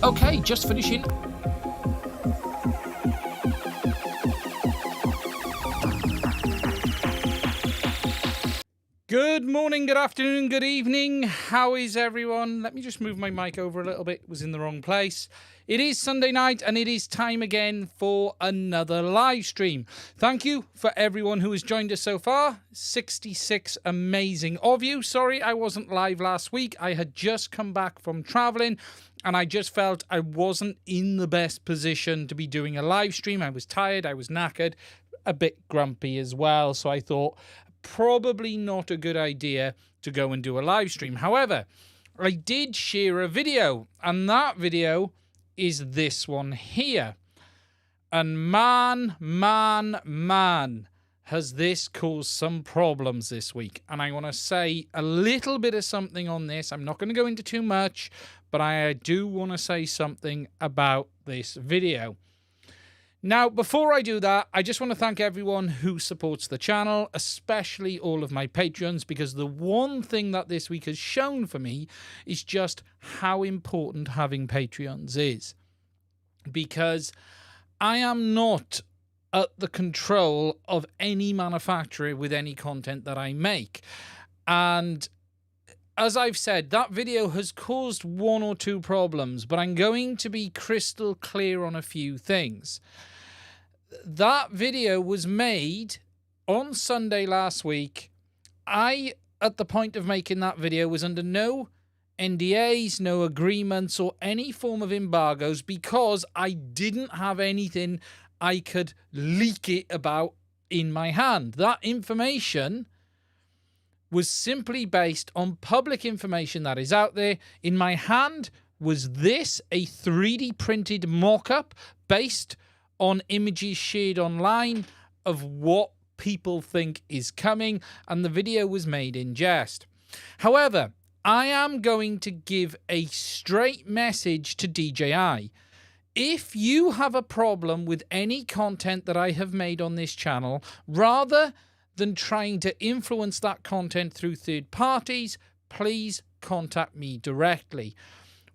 Okay, just finishing. Good morning, good afternoon, good evening. How is everyone? Let me just move my mic over a little bit. It was in the wrong place. It is Sunday night and it is time again for another live stream. Thank you for everyone who has joined us so far. 66 amazing of you. Sorry I wasn't live last week. I had just come back from traveling and I just felt I wasn't in the best position to be doing a live stream. I was tired, I was knackered, a bit grumpy as well. So I thought probably not a good idea to go and do a live stream. However, I did share a video and that video is this one here. And man, has this caused some problems this week. And I want to say a little bit of something on this. I'm not going to go into too much, but I do want to say something about this video. Now, before I do that, I just want to thank everyone who supports the channel, especially all of my Patreons, because the one thing that this week has shown for me is just how important having Patreons is. Because I am not at the control of any manufacturer with any content that I make. And as I've said, that video has caused one or two problems, but I'm going to be crystal clear on a few things. That video was made on Sunday last week. I, at the point of making that video, was under no NDAs, no agreements, or any form of embargoes because I didn't have anything I could leak it about in my hand. That information was simply based on public information that is out there. In my hand was this, a 3D printed mock-up based on images shared online of what people think is coming, and the video was made in jest. However, I am going to give a straight message to DJI. If you have a problem with any content that I have made on this channel, rather than trying to influence that content through third parties, please contact me directly.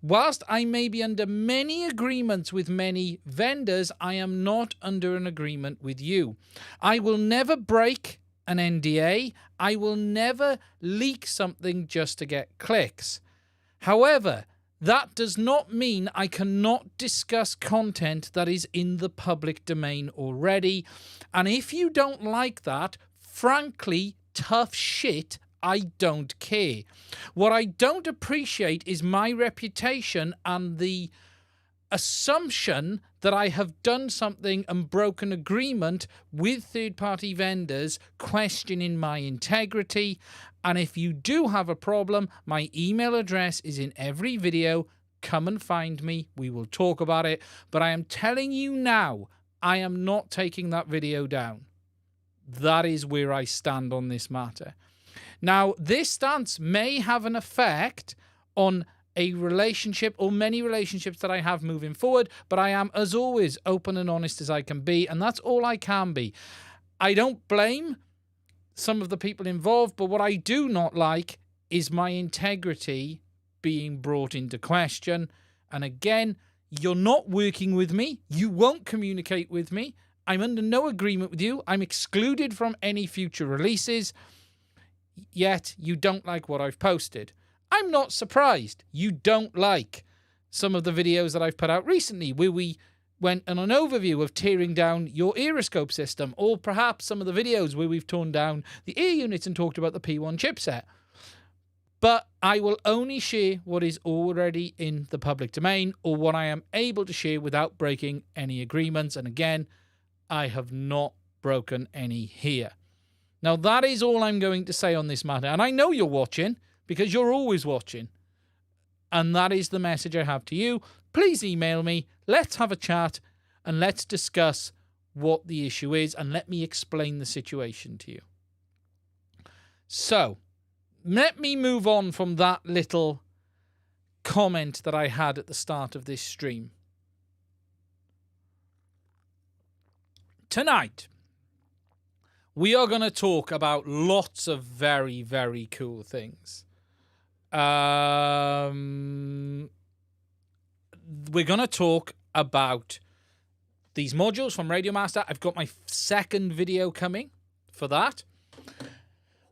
Whilst I may be under many agreements with many vendors, I am not under an agreement with you. I will never break an NDA. I will never leak something just to get clicks. However, that does not mean I cannot discuss content that is in the public domain already. And if you don't like that, frankly, tough shit, I don't care. What I don't appreciate is my reputation and the assumption that I have done something and broken agreement with third-party vendors, questioning my integrity. And if you do have a problem, my email address is in every video. Come and find me. We will talk about it. But I am telling you now, I am not taking that video down. That is where I stand on this matter. Now, this stance may have an effect on a relationship or many relationships that I have moving forward, but I am, as always, open and honest as I can be, and that's all I can be. I don't blame some of the people involved, but what I do not like is my integrity being brought into question. And again, you're not working with me. You won't communicate with me. I'm under no agreement with you. I'm excluded from any future releases. Yet you don't like what I've posted. I'm not surprised. You don't like some of the videos that I've put out recently where we went on an overview of tearing down your aeroscope system, or perhaps some of the videos where we've torn down the air units and talked about the P1 chipset. But I will only share what is already in the public domain or what I am able to share without breaking any agreements. And again, I have not broken any here. Now, that is all I'm going to say on this matter. And I know you're watching because you're always watching. And that is the message I have to you. Please email me. Let's have a chat and let's discuss what the issue is and let me explain the situation to you. So, let me move on from that little comment that I had at the start of this stream. Tonight, we are going to talk about lots of very, very cool things. We're going to talk about these modules from RadioMaster. I've got my second video coming for that.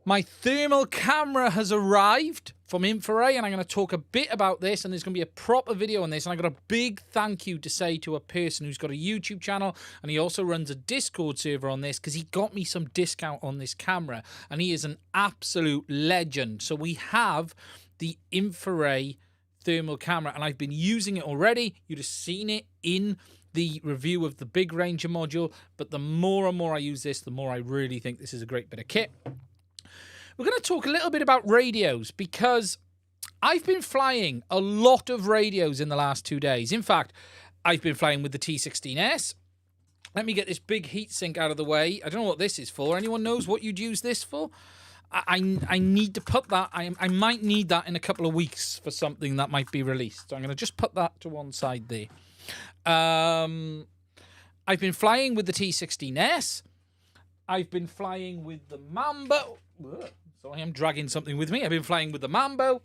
My thermal camera has arrived from Enquiries, and I'm going to talk a bit about this, and there's going to be a proper video on this. And I got a big thank you to say to a person who's got a YouTube channel, and he also runs a Discord server on this, because he got me some discount on this camera, and he is an absolute legend. So we have the Enquiries thermal camera, and I've been using it already. You'd have seen it in the review of the big Ranger module, but the more and more I use this, the more I really think this is a great bit of kit. We're going to talk a little bit about radios, because I've been flying a lot of radios in the last 2 days. In fact, I've been flying with the T16S. Let me get this big heatsink out of the way. I don't know what this is for. Anyone knows what you'd use this for? I need to put that. I might need that in a couple of weeks for something that might be released. So I'm going to just put that to one side there. I've been flying with the T16S. I've been flying with the Mambo. So I am dragging something with me. I've been flying with the Mambo.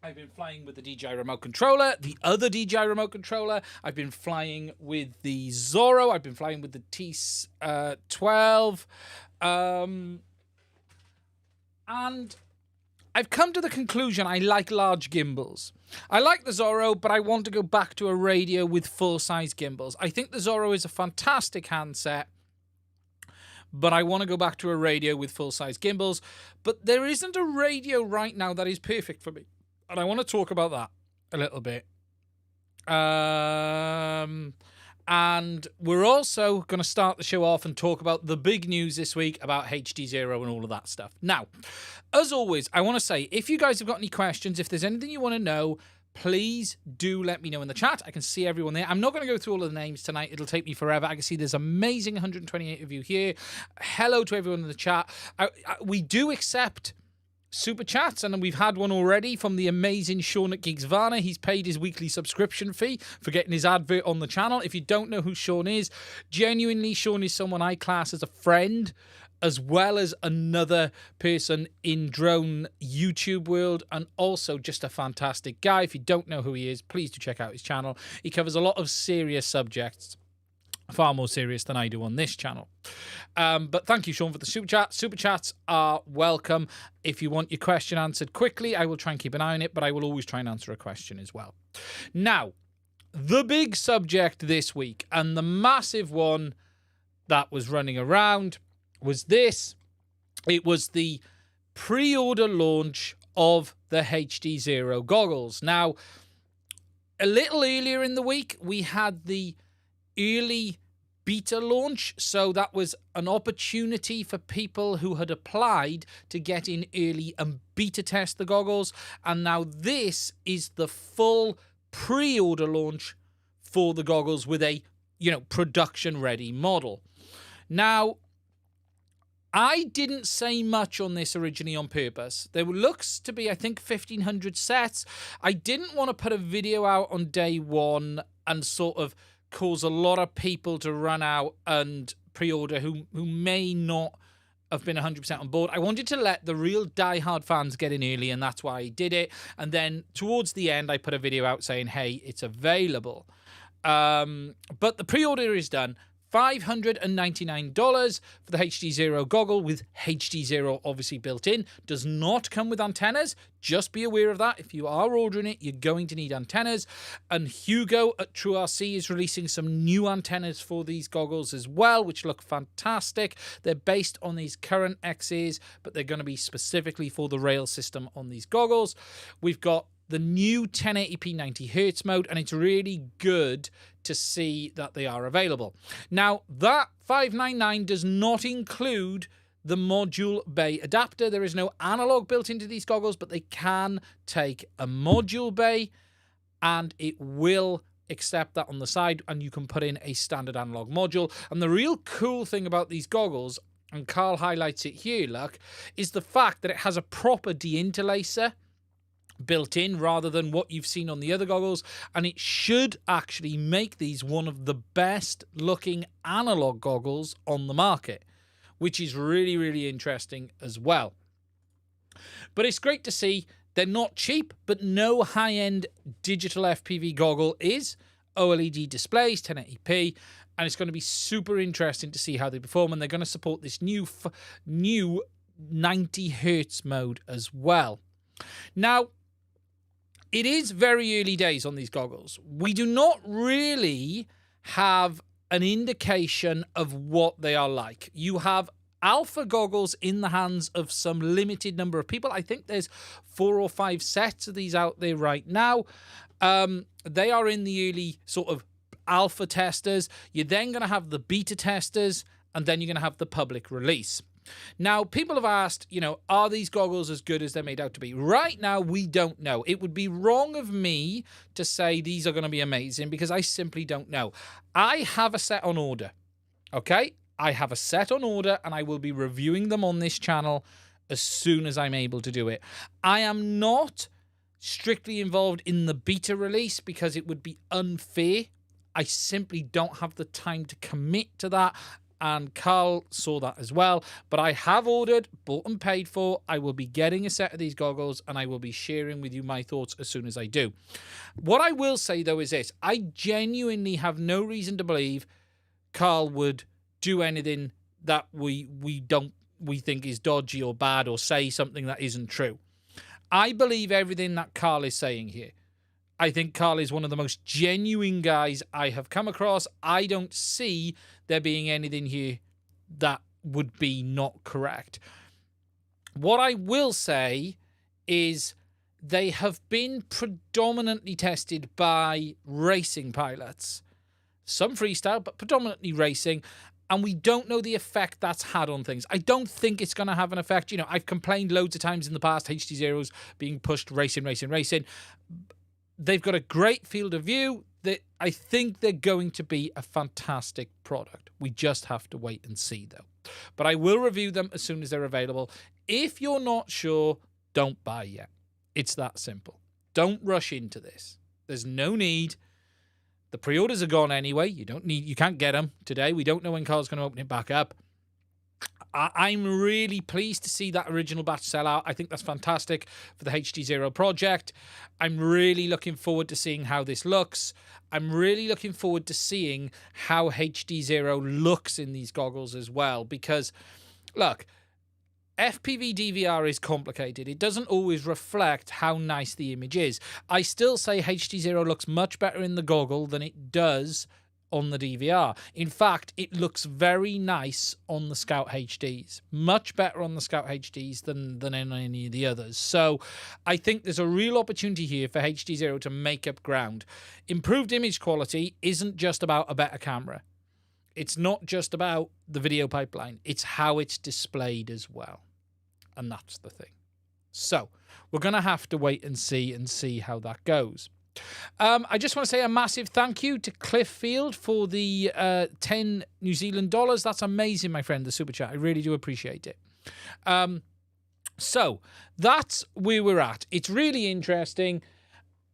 I've been flying with the DJI remote controller, the other DJI remote controller. I've been flying with the Zorro. I've been flying with the T12. And I've come to the conclusion I like large gimbals. I like the Zorro, but I want to go back to a radio with full-size gimbals. I think the Zorro is a fantastic handset, but I want to go back to a radio with full-size gimbals. But there isn't a radio right now that is perfect for me. And I want to talk about that a little bit. And we're also going to start the show off and talk about the big news this week about HDZero and all of that stuff. Now, as always, I want to say, if you guys have got any questions, if there's anything you want to know, please do let me know in the chat. I can see everyone there. I'm not going to go through all of the names tonight. It'll take me forever. I can see there's amazing 128 of you here. Hello to everyone in the chat. We do accept super chats, and we've had one already from the amazing Sean at Geeksvana. He's paid his weekly subscription fee for getting his advert on the channel. If you don't know who Sean is, genuinely, Sean is someone I class as a friend, as well as another person in drone YouTube world, and also just a fantastic guy. If you don't know who he is, please do check out his channel. He covers a lot of serious subjects, far more serious than I do on this channel. But thank you, Sean, for the super chat. Super chats are welcome. If you want your question answered quickly, I will try and keep an eye on it, but I will always try and answer a question as well. Now, the big subject this week, and the massive one that was running around, was this. It was the pre-order launch of the HDZero goggles. Now, A little earlier in the week, we had the early beta launch. So that was an opportunity for people who had applied to get in early and beta test the goggles. And now this is the full pre-order launch for the goggles with a, production ready model. Now, I didn't say much on this originally on purpose. There looks to be, I think, 1,500 sets. I didn't want to put a video out on day one and sort of cause a lot of people to run out and pre-order who may not have been 100% on board. I wanted to let the real die-hard fans get in early, and that's why I did it. And then towards the end, I put a video out saying, hey, it's available. But the pre-order is done. $599 for the HDZero goggle with HDZero obviously built in. Does not come with antennas. Just be aware of that. If you are ordering it, you're going to need antennas. And Hugo at TrueRC is releasing some new antennas for these goggles as well, which look fantastic. They're based on these current XEs, but they're going to be specifically for the rail system on these goggles. We've got the new 1080p 90 Hz mode, and it's really good to see that they are available. Now, that $599 does not include the module bay adapter. There is no analog built into these goggles, but they can take a module bay, and it will accept that on the side, and you can put in a standard analog module. And the real cool thing about these goggles, and Carl highlights it here, look, is the fact that it has a proper deinterlacer built in rather than what you've seen on the other goggles, and it should actually make these one of the best looking analog goggles on the market, which is really, really interesting as well. But it's great to see they're not cheap, but no high-end digital FPV goggle is. OLED displays, 1080p, and it's going to be super interesting to see how they perform, and they're going to support this new 90 Hertz mode as well. Now, it is very early days on these goggles. We do not really have an indication of what they are like. You have alpha goggles in the hands of some limited number of people. I think there's 4 or 5 sets of these out there right now. They are in the early sort of alpha testers. You're then going to have the beta testers, and then you're going to have the public release. Now, people have asked, are these goggles as good as they're made out to be? Right now, we don't know. It would be wrong of me to say these are going to be amazing because I simply don't know. I have a set on order, okay? I have a set on order, and I will be reviewing them on this channel as soon as I'm able to do it. I am not strictly involved in the beta release because it would be unfair. I simply don't have the time to commit to that. And Carl saw that as well. But I have ordered, bought and paid for. I will be getting a set of these goggles, and I will be sharing with you my thoughts as soon as I do. What I will say, though, is this. I genuinely have no reason to believe Carl would do anything that we think is dodgy or bad, or say something that isn't true. I believe everything that Carl is saying here. I think Carl is one of the most genuine guys I have come across. I don't see there being anything here that would be not correct. What I will say is they have been predominantly tested by racing pilots. Some freestyle, but predominantly racing. And we don't know the effect that's had on things. I don't think it's going to have an effect. I've complained loads of times in the past, HDZeros being pushed racing. They've got a great field of view. I think they're going to be a fantastic product. We just have to wait and see, though. But I will review them as soon as they're available. If you're not sure, don't buy yet. It's that simple. Don't rush into this. There's no need. The pre-orders are gone anyway. You can't get them today. We don't know when Carl's going to open it back up. I'm really pleased to see that original batch sell out. I think that's fantastic for the HDZero project. I'm really looking forward to seeing how this looks. I'm really looking forward to seeing how HDZero looks in these goggles as well. Because, look, FPV DVR is complicated. It doesn't always reflect how nice the image is. I still say HDZero looks much better in the goggle than it does on the DVR. In fact, it looks very nice on the Scout HDs. Much better on the Scout HDs than any of the others. So I think there's a real opportunity here for HDZero to make up ground. Improved image quality isn't just about a better camera. It's not just about the video pipeline. It's how it's displayed as well. And that's the thing. So we're going to have to wait and see how that goes. I just want to say a massive thank you to Cliff Field for the 10 New Zealand dollars. That's amazing, my friend, the super chat. I really do appreciate it. So that's where we're at. It's really interesting.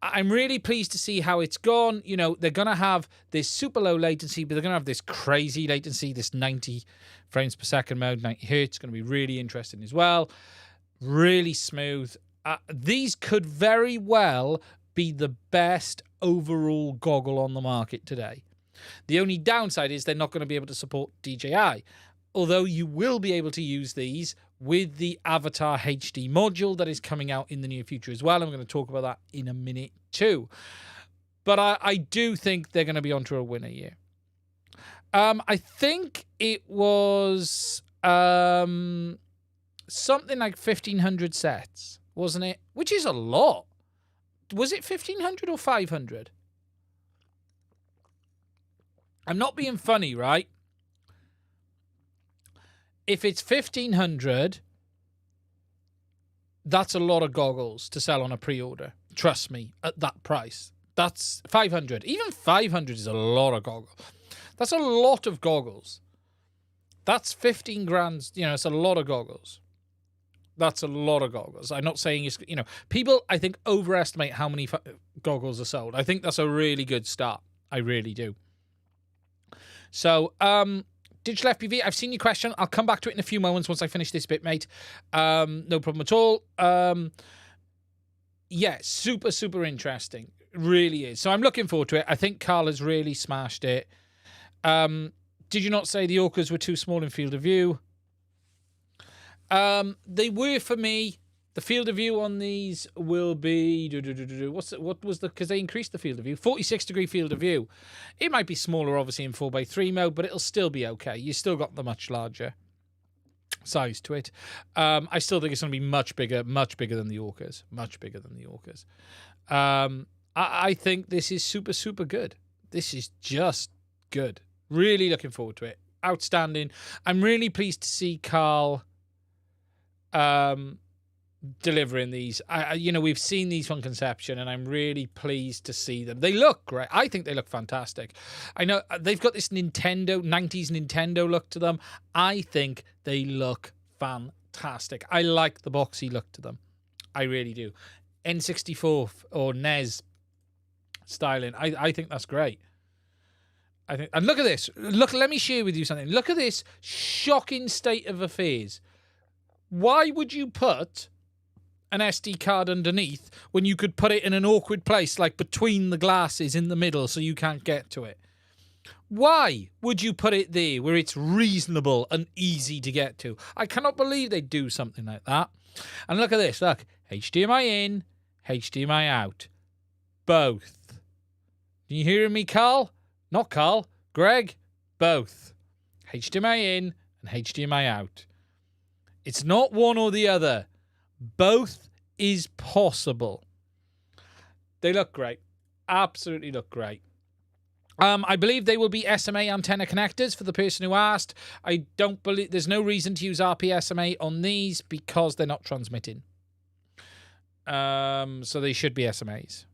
I'm really pleased to see how it's gone. You know, they're going to have this super low latency, but they're going to have this crazy latency, this 90 frames per second mode, 90 hertz. It's going to be really interesting as well. Really smooth. These could very well be the best overall goggle on the market today. The only downside is they're not going to be able to support DJI, although you will be able to use these with the Avatar HD module that is coming out in the near future as well. I'm going to talk about that in a minute too. But I do think they're going to be onto a winner here. I think it was something like 1,500 sets, wasn't it? Which is a lot. Was it 1,500 or 500? I'm not being funny, right? If it's 1,500, that's a lot of goggles to sell on a pre-order. Trust me, at that price. That's 500. Even 500 is a lot of goggles. That's a lot of goggles. That's 15 grand. You know, it's a lot of goggles. That's a lot of goggles. I'm not saying it's, you know, people, I think, overestimate how many goggles are sold. I think that's a really good start. I really do. So, Digital FPV, I've seen your question. I'll come back to it in a few moments once I finish this bit, mate. No problem at all. Yeah, super, super interesting. It really is. So I'm looking forward to it. I think Carl has really smashed it. Did you not say the Orcas were too small in field of view? They were for me. The field of view on these will be what was the, because they increased the field of view, 46-degree field of view. It might be smaller, obviously, in 4x3 mode, but it'll still be okay. You still got the much larger size to it. I still think it's going to be much bigger than the Orcas, much bigger than the Orcas. I think this is super, super good. This is just good. Really looking forward to it. Outstanding. I'm really pleased to see Carl delivering these. You know, we've seen these from conception, and I'm really pleased to see them. They look great. I think they look fantastic. I know they've got this 90s Nintendo look to them. I think they look fantastic. I like the boxy look to them. I really do. N64 or NES styling. I think that's great. I think, and look at this. Look, let me share with you something. Look at this shocking state of affairs. Why would you put an SD card underneath when you could put it in an awkward place, like between the glasses in the middle, so you can't get to it? Why would you put it there where it's reasonable and easy to get to? I cannot believe they'd do something like that. And look at this. Look, HDMI in, HDMI out. Both. Can you hear me, Carl? Not Carl. Greg? Both. HDMI in and HDMI out. It's not one or the other. Both is possible. They look great. Absolutely look great. I believe they will be SMA antenna connectors for the person who asked. I don't believe there's no reason to use RP-SMA on these because they're not transmitting. So they should be SMAs.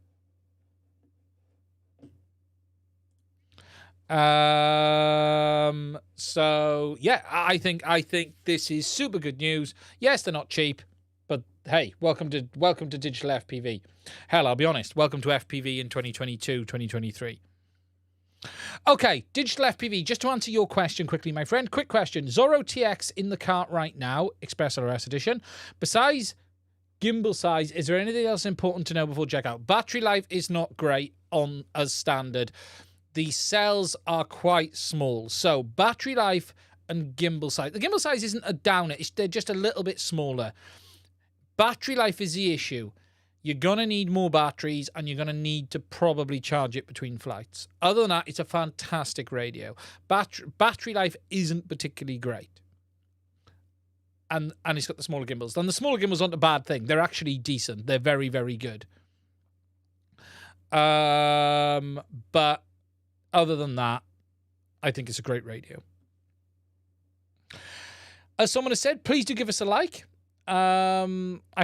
So yeah, I think this is super good news. Yes, they're not cheap, but hey, welcome to digital FPV. Hell, I'll be honest, welcome to FPV in 2022, 2023. Okay, digital FPV, just to answer your question quickly, my friend. Quick question. Zorro TX in the cart right now, Express LRS edition. Besides gimbal size, is there anything else important to know before checkout? Battery life is not great on as standard. The cells are quite small. So battery life and gimbal size. The gimbal size isn't a downer. They're just a little bit smaller. Battery life is the issue. You're going to need more batteries, and you're going to need to probably charge it between flights. Other than that, it's a fantastic radio. Battery life isn't particularly great. And it's got the smaller gimbals. And the smaller gimbals aren't a bad thing. They're actually decent. They're very, very good. But other than that, I think it's a great radio. As someone has said, please do give us a like. I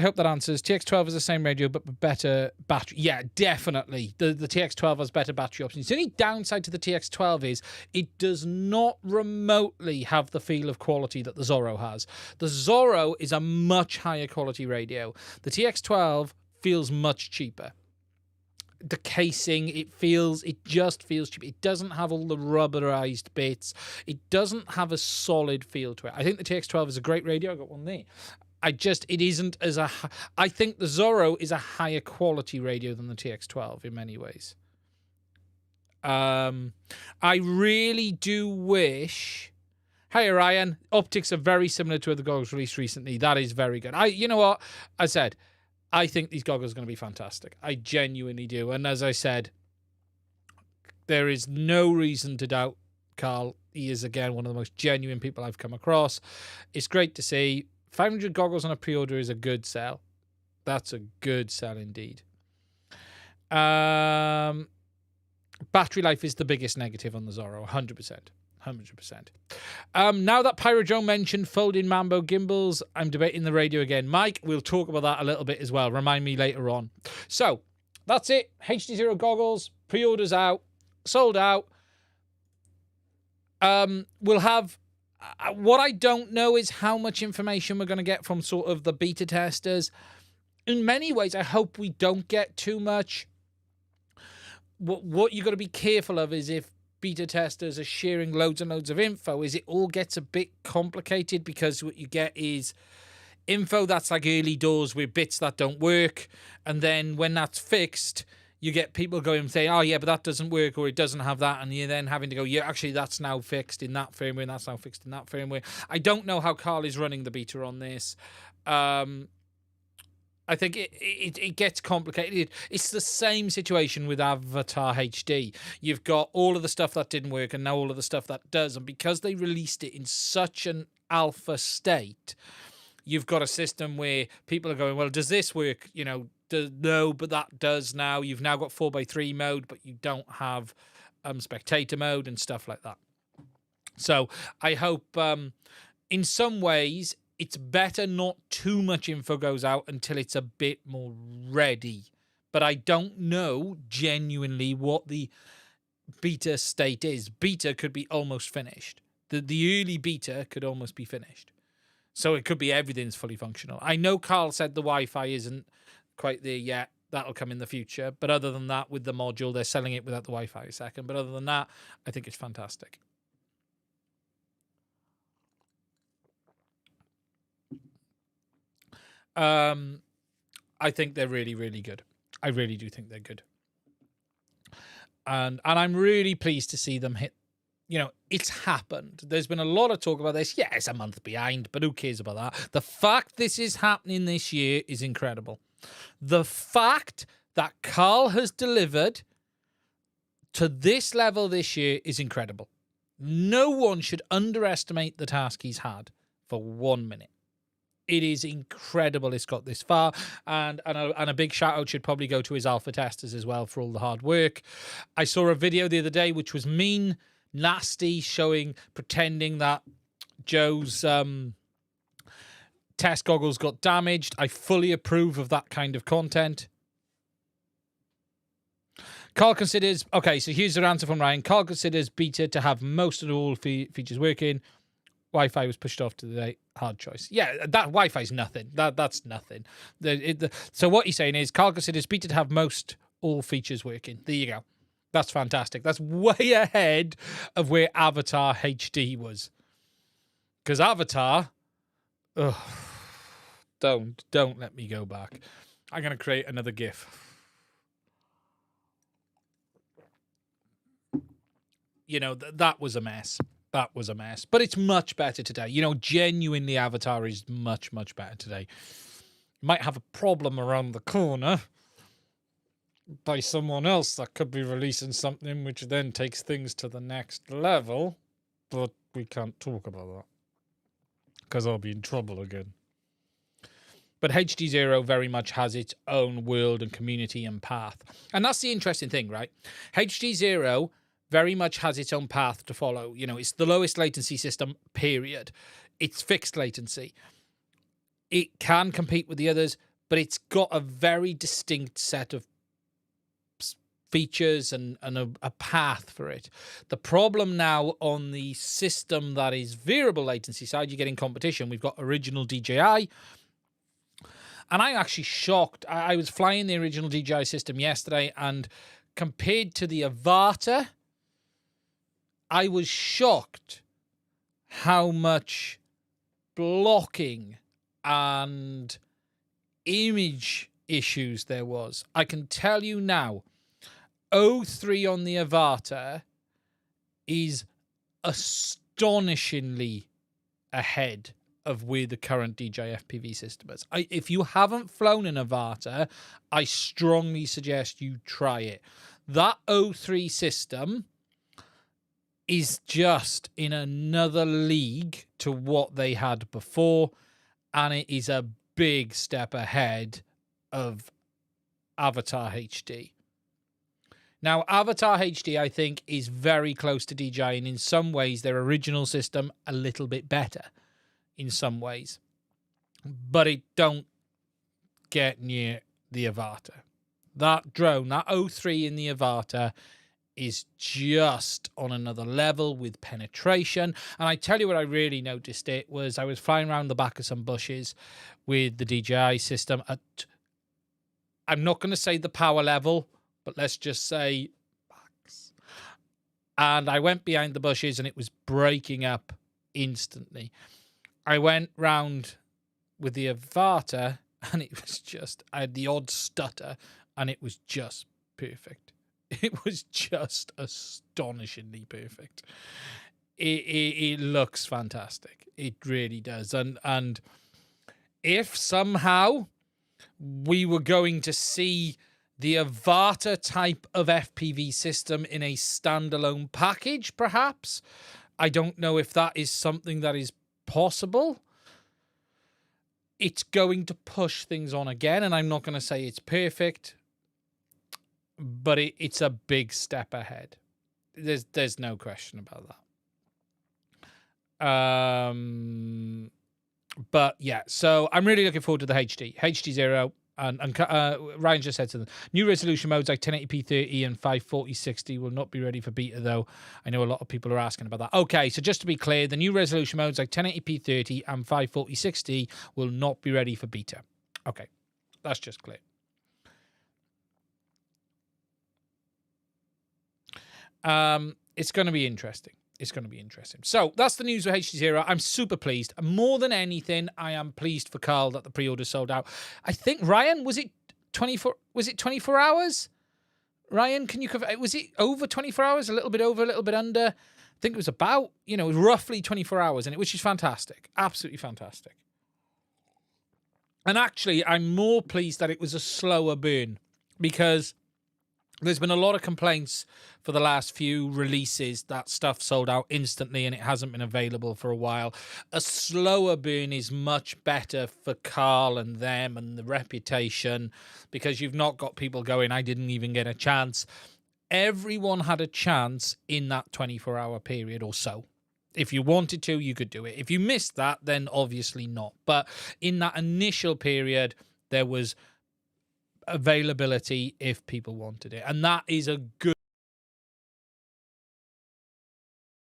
hope that answers. TX12 is the same radio, but better battery. Yeah, definitely. The TX12 has better battery options. The only downside to the TX12 is it does not remotely have the feel of quality that the Zorro has. The Zorro is a much higher quality radio. The TX12 feels much cheaper. The casing, it just feels cheap. It doesn't have all the rubberized bits. It doesn't have a solid feel to it. I think the TX12 is a great radio. I got one there. It isn't as I think the Zorro is a higher quality radio than the TX12 in many ways. I really do wish. Hey, Ryan, optics are very similar to other goggles released recently. That is very good. You know what? I said, I think these goggles are going to be fantastic. I genuinely do. And as I said, there is no reason to doubt Carl. He is, again, one of the most genuine people I've come across. It's great to see. 500 goggles on a pre-order is a good sell. That's a good sell indeed. Battery life is the biggest negative on the Zorro, 100%. 100%. Now that Pyro Joe mentioned folding Mambo gimbals, I'm debating the radio again. Mike, we'll talk about that a little bit as well. Remind me later on. So, that's it. HDZero goggles, pre-orders out, sold out. We'll have... what I don't know is how much information we're going to get from sort of the beta testers. In many ways, I hope we don't get too much. What you've got to be careful of is if beta testers are sharing loads and loads of info, is it all gets a bit complicated, because what you get is info that's like early doors with bits that don't work, and then when that's fixed, you get people going and saying, oh yeah, but that doesn't work, or it doesn't have that, and you're then having to go, yeah, actually that's now fixed in that firmware, and that's now fixed in that firmware. I don't know how Carl is running the beta on this. I think it gets complicated. It's the same situation with Avatar HD. You've got all of the stuff that didn't work and now all of the stuff that does. And because they released it in such an alpha state, you've got a system where people are going, well, does this work? You know, no, but that does now. You've now got 4x3 mode, but you don't have spectator mode and stuff like that. So I hope in some ways it's better not too much info goes out until it's a bit more ready. But I don't know genuinely what the beta state is. Beta could be almost finished. The early beta could almost be finished. So it could be everything's fully functional. I know Carl said the Wi-Fi isn't quite there yet. That'll come in the future. But other than that, with the module, they're selling it without the Wi-Fi a second. But other than that, I think it's fantastic. I think they're really, really good. I really do think they're good. And I'm really pleased to see them hit. You know, it's happened. There's been a lot of talk about this. Yeah, it's a month behind, but who cares about that? The fact this is happening this year is incredible. The fact that Carl has delivered to this level this year is incredible. No one should underestimate the task he's had for 1 minute. It is incredible it's got this far, and a big shout out should probably go to his alpha testers as well for all the hard work. I saw a video the other day which was mean, nasty, pretending that Joe's test goggles got damaged. I fully approve of that kind of content. Carl considers, okay, so here's the answer from Ryan. Carl considers beta to have most of all features working. Wi-Fi was pushed off to the date. Hard choice. Yeah, that Wi-Fi's nothing. That's nothing. So what he's saying is Carl considers beta to have all features working. There you go. That's fantastic. That's way ahead of where Avatar HD was. Because Avatar, don't let me go back. I'm going to create another GIF. You know, that was a mess. That was a mess. But it's much better today. You know, genuinely Avatar is much, much better today. might have a problem around the corner by someone else that could be releasing something which then takes things to the next level, but we can't talk about that because I'll be in trouble again. But HDZero very much has its own world and community and path. And that's the interesting thing, right? HDZero very much has its own path to follow. You know, it's the lowest latency system, period. It's fixed latency. It can compete with the others, but it's got a very distinct set of features and a path for it. The problem now on the system that is variable latency side, you're getting competition. We've got original DJI. And I'm actually shocked. I was flying the original DJI system yesterday, and compared to the Avata, I was shocked how much blocking and image issues there was. I can tell you now, 03 on the Avata is astonishingly ahead of where the current DJI FPV system is. If you haven't flown an Avata, I strongly suggest you try it. That 03 system is just in another league to what they had before, and it is a big step ahead of Avatar HD. Now, Avatar HD, I think, is very close to DJI, and in some ways, their original system a little bit better. In some ways, but it don't get near the Avata. That drone, that 03 in the Avata, is just on another level with penetration. And I tell you what I really noticed it was I was flying around the back of some bushes with the DJI system at, I'm not going to say the power level, but let's just say max. And I went behind the bushes and it was breaking up instantly. I went round with the Avata and it was just, I had the odd stutter and it was just perfect. It was just astonishingly perfect. It looks fantastic. It really does. And if somehow we were going to see the Avata type of FPV system in a standalone package, perhaps, I don't know if that is something that is possible. It's going to push things on again, and I'm not going to say it's perfect, but it's a big step ahead. There's no question about that. But yeah, so I'm really looking forward to the HDZero. And Ryan just said something. New resolution modes like 1080p 30 and 540 60 will not be ready for beta, though. I know a lot of people are asking about that. Okay, so just to be clear, the new resolution modes like 1080p 30 and 540 60 will not be ready for beta. Okay, that's just clear. It's going to be interesting. It's going to be interesting. So that's the news with HDZero. I'm super pleased. More than anything, I am pleased for Carl that the pre-order sold out. I think, Ryan, was it 24? Was it 24 hours? Ryan, can you cover? Was it over 24 hours? A little bit over, a little bit under? I think it was about, roughly 24 hours, which is fantastic. Absolutely fantastic. And actually, I'm more pleased that it was a slower burn because there's been a lot of complaints for the last few releases that stuff sold out instantly and it hasn't been available for a while. A slower burn is much better for Carl and them and the reputation because you've not got people going, I didn't even get a chance. Everyone had a chance in that 24-hour period or so. If you wanted to, you could do it. If you missed that, then obviously not. But in that initial period, there was availability if people wanted it, and that is a good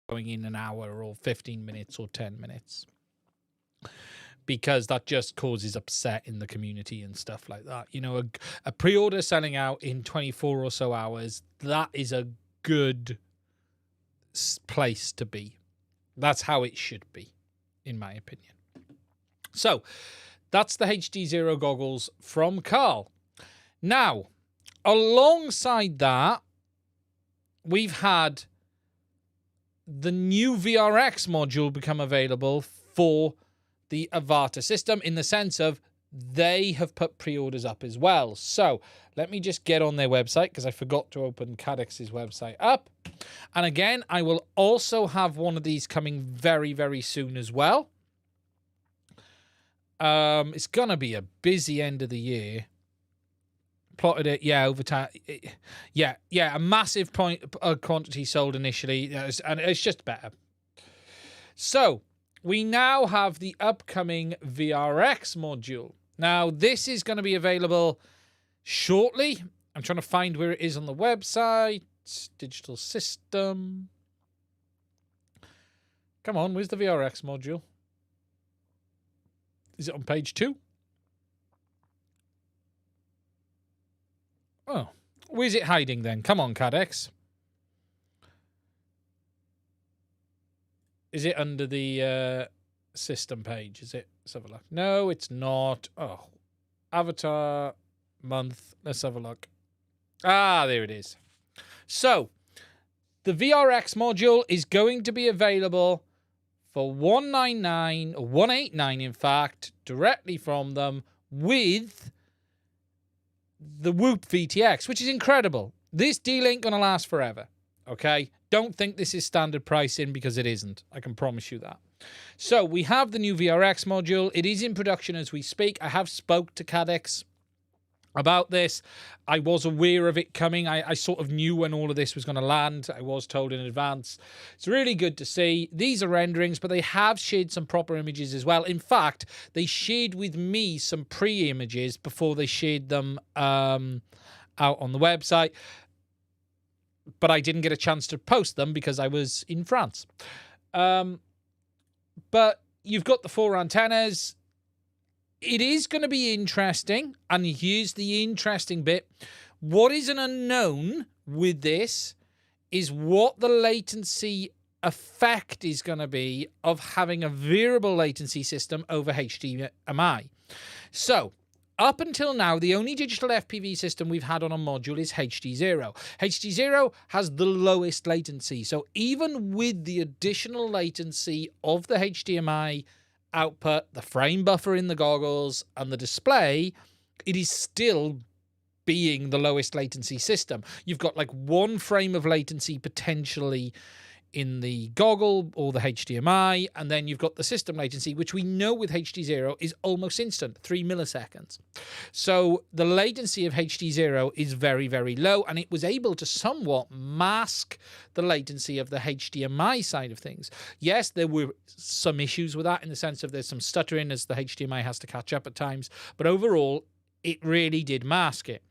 going in an hour or 15 minutes or 10 minutes because that just causes upset in the community and stuff like that. A pre-order selling out in 24 or so hours, that is a good place to be. That's how it should be, in my opinion. So that's the HDZero goggles from Carl. Now, alongside that, we've had the new VRX module become available for the Avata system in the sense of they have put pre-orders up as well. So let me just get on their website because I forgot to open Cadex's website up. And again, I will also have one of these coming very, very soon as well. It's going to be a busy end of the year. Plotted it, yeah, over time. Yeah, a massive quantity sold initially, and it's just better. So we now have the upcoming VRX module. Now, this is going to be available shortly. I'm trying to find where it is on the website. Digital system. Come on, where's the VRX module? Is it on page 2? Oh, where's it hiding then? Come on, Cadex. Is it under the system page? Is it? Let's have a look. No, it's not. Oh, avatar month. Let's have a look. Ah, there it is. So, the VRX module is going to be available for $199, or $189 in fact, directly from them with the Whoop VTX, which is incredible. This deal ain't going to last forever, okay? Don't think this is standard pricing because it isn't. I can promise you that. So we have the new VRX module. It is in production as we speak. I have spoke to Cadex about this. I was aware of it coming. I sort of knew when all of this was going to land. I was told in advance. It's really good to see. These are renderings, but they have shared some proper images as well. In fact, they shared with me some pre-images before they shared them out on the website. But I didn't get a chance to post them because I was in France. But you've got the 4 antennas. It is going to be interesting, and here's the interesting bit. What is an unknown with this is what the latency effect is going to be of having a variable latency system over HDMI. So, up until now, the only digital FPV system we've had on a module is HDZero. HDZero has the lowest latency, so even with the additional latency of the HDMI output, the frame buffer in the goggles, and the display, it is still being the lowest latency system. You've got like 1 frame of latency potentially in the goggle or the HDMI, and then you've got the system latency, which we know with HDZero is almost instant, 3 milliseconds. So the latency of HDZero is very, very low, and it was able to somewhat mask the latency of the HDMI side of things. Yes, there were some issues with that in the sense of there's some stuttering as the HDMI has to catch up at times, but overall, it really did mask it.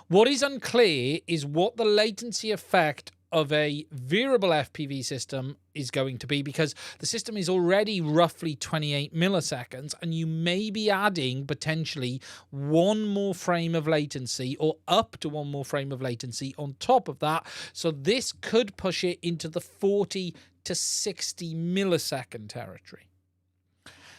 What is unclear is what the latency effect of a variable FPV system is going to be, because the system is already roughly 28 milliseconds, and you may be adding potentially 1 more frame of latency or up to 1 more frame of latency on top of that. So this could push it into the 40 to 60 millisecond territory.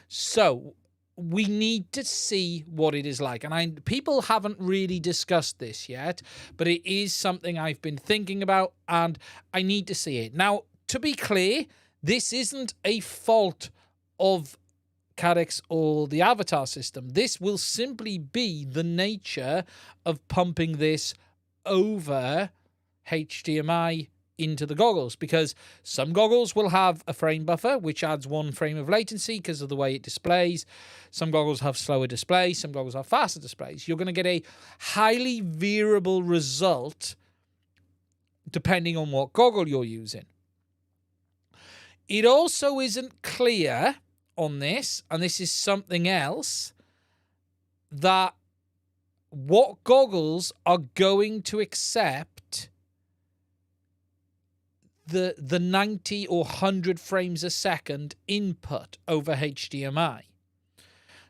So we need to see what it is like. And people haven't really discussed this yet, but it is something I've been thinking about, and I need to see it. Now, to be clear, this isn't a fault of Cadex or the Avatar system. This will simply be the nature of pumping this over HDMI into the goggles, because some goggles will have a frame buffer which adds 1 frame of latency because of the way it displays. Some goggles have slower display, some goggles have faster displays. You're going to get a highly variable result depending on what goggle you're using. It also isn't clear on this, and this is something else, that what goggles are going to accept the 90 or 100 frames a second input over HDMI.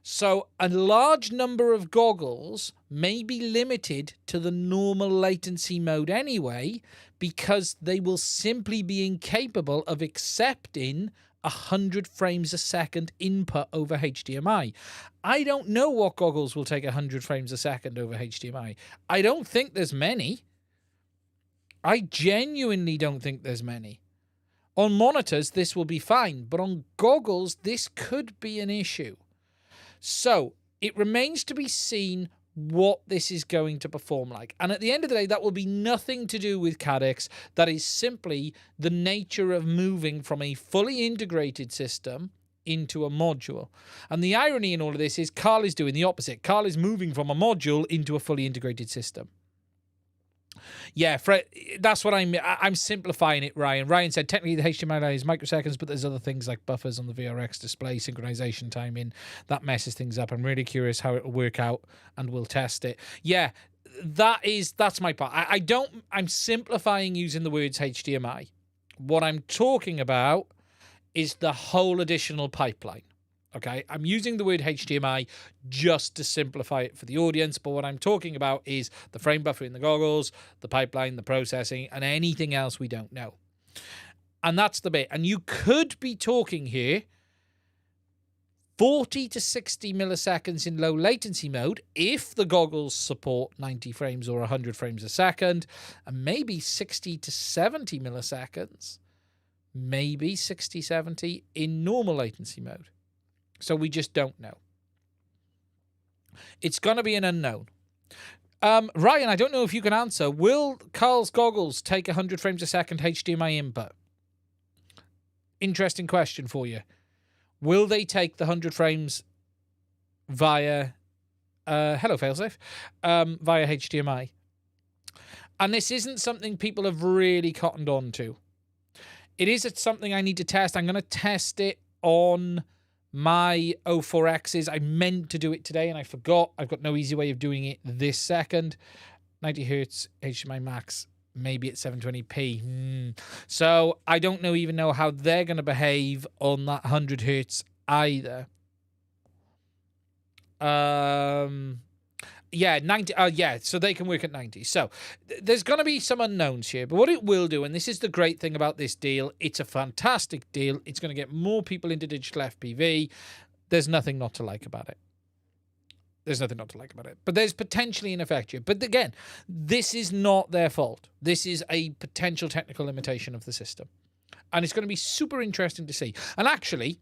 So a large number of goggles may be limited to the normal latency mode anyway, because they will simply be incapable of accepting 100 frames a second input over HDMI. I don't know what goggles will take 100 frames a second over HDMI. I don't think there's many. I genuinely don't think there's many. On monitors, this will be fine, but on goggles, this could be an issue. So, It remains to be seen what this is going to perform like. And at the end of the day, that will be nothing to do with Cadex. That is simply the nature of moving from a fully integrated system into a module. And the irony in all of this is Carl is doing the opposite. Carl is moving from a module into a fully integrated system. Yeah, that's what I'm simplifying it, Ryan. Ryan said, technically the HDMI is microseconds, but there's other things like buffers on the VRX display, synchronization timing. That messes things up. I'm really curious how it will work out, and we'll test it. Yeah, that's my part. I'm simplifying using the words HDMI. What I'm talking about is the whole additional pipeline. Okay, I'm using the word HDMI just to simplify it for the audience, but what I'm talking about is the frame buffer in the goggles, the pipeline, the processing, and anything else we don't know. And that's the bit. And you could be talking here 40 to 60 milliseconds in low latency mode if the goggles support 90 frames or 100 frames a second, and maybe 60 to 70 milliseconds, maybe 60, 70 in normal latency mode. So we just don't know. It's going to be an unknown. Ryan, I don't know if you can answer. Will Carl's goggles take 100 frames a second HDMI input? Interesting question for you. Will they take the 100 frames via... hello, failsafe. Via HDMI? And this isn't something people have really cottoned on to. It is something I need to test. I'm going to test it on my O4Xs. I meant to do it today and I forgot. I've got no easy way of doing it this second. 90 hertz HDMI max, maybe at 720p. So I don't even know how they're going to behave on that 100 hertz either. Yeah, 90. Yeah, so they can work at 90. So there's going to be some unknowns here. But what it will do, and this is the great thing about this deal, it's a fantastic deal. It's going to get more people into digital FPV. There's nothing not to like about it. There's nothing not to like about it. But there's potentially an effect here. But again, this is not their fault. This is a potential technical limitation of the system. And it's going to be super interesting to see. And actually,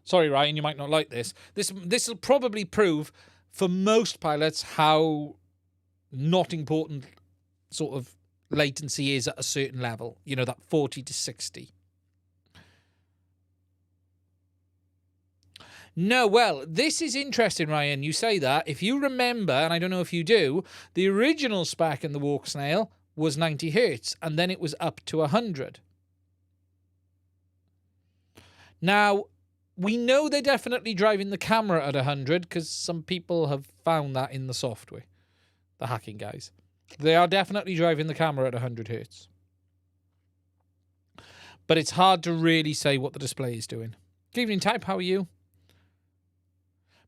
sorry, Ryan, you might not like this. This will probably prove for most pilots how not important sort of latency is at a certain level, you know, that 40 to 60. No, well, this is interesting, Ryan. You say that. If you remember, and I don't know if you do, the original spec in the Walksnail was 90 hertz, and then it was up to 100. Now, we know they're definitely driving the camera at 100 because some people have found that in the software. The hacking guys. They are definitely driving the camera at 100 hertz. But it's hard to really say what the display is doing. Good evening, Type. How are you?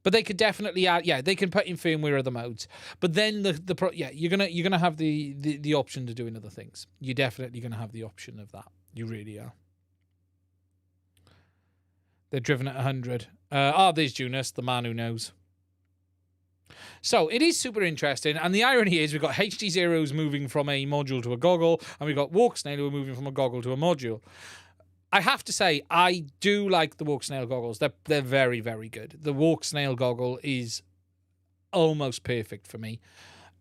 But they could definitely add, yeah, they can put in firmware other modes. But then you're gonna have the option to doing other things. You're definitely gonna have the option of that. You really are. They're driven at 100. There's Junus, the man who knows. So it is super interesting. And the irony is we've got HDZeros moving from a module to a goggle, and we've got Walksnail who are moving from a goggle to a module. I have to say, I do like the Walksnail goggles. They're very, very good. The Walksnail goggle is almost perfect for me.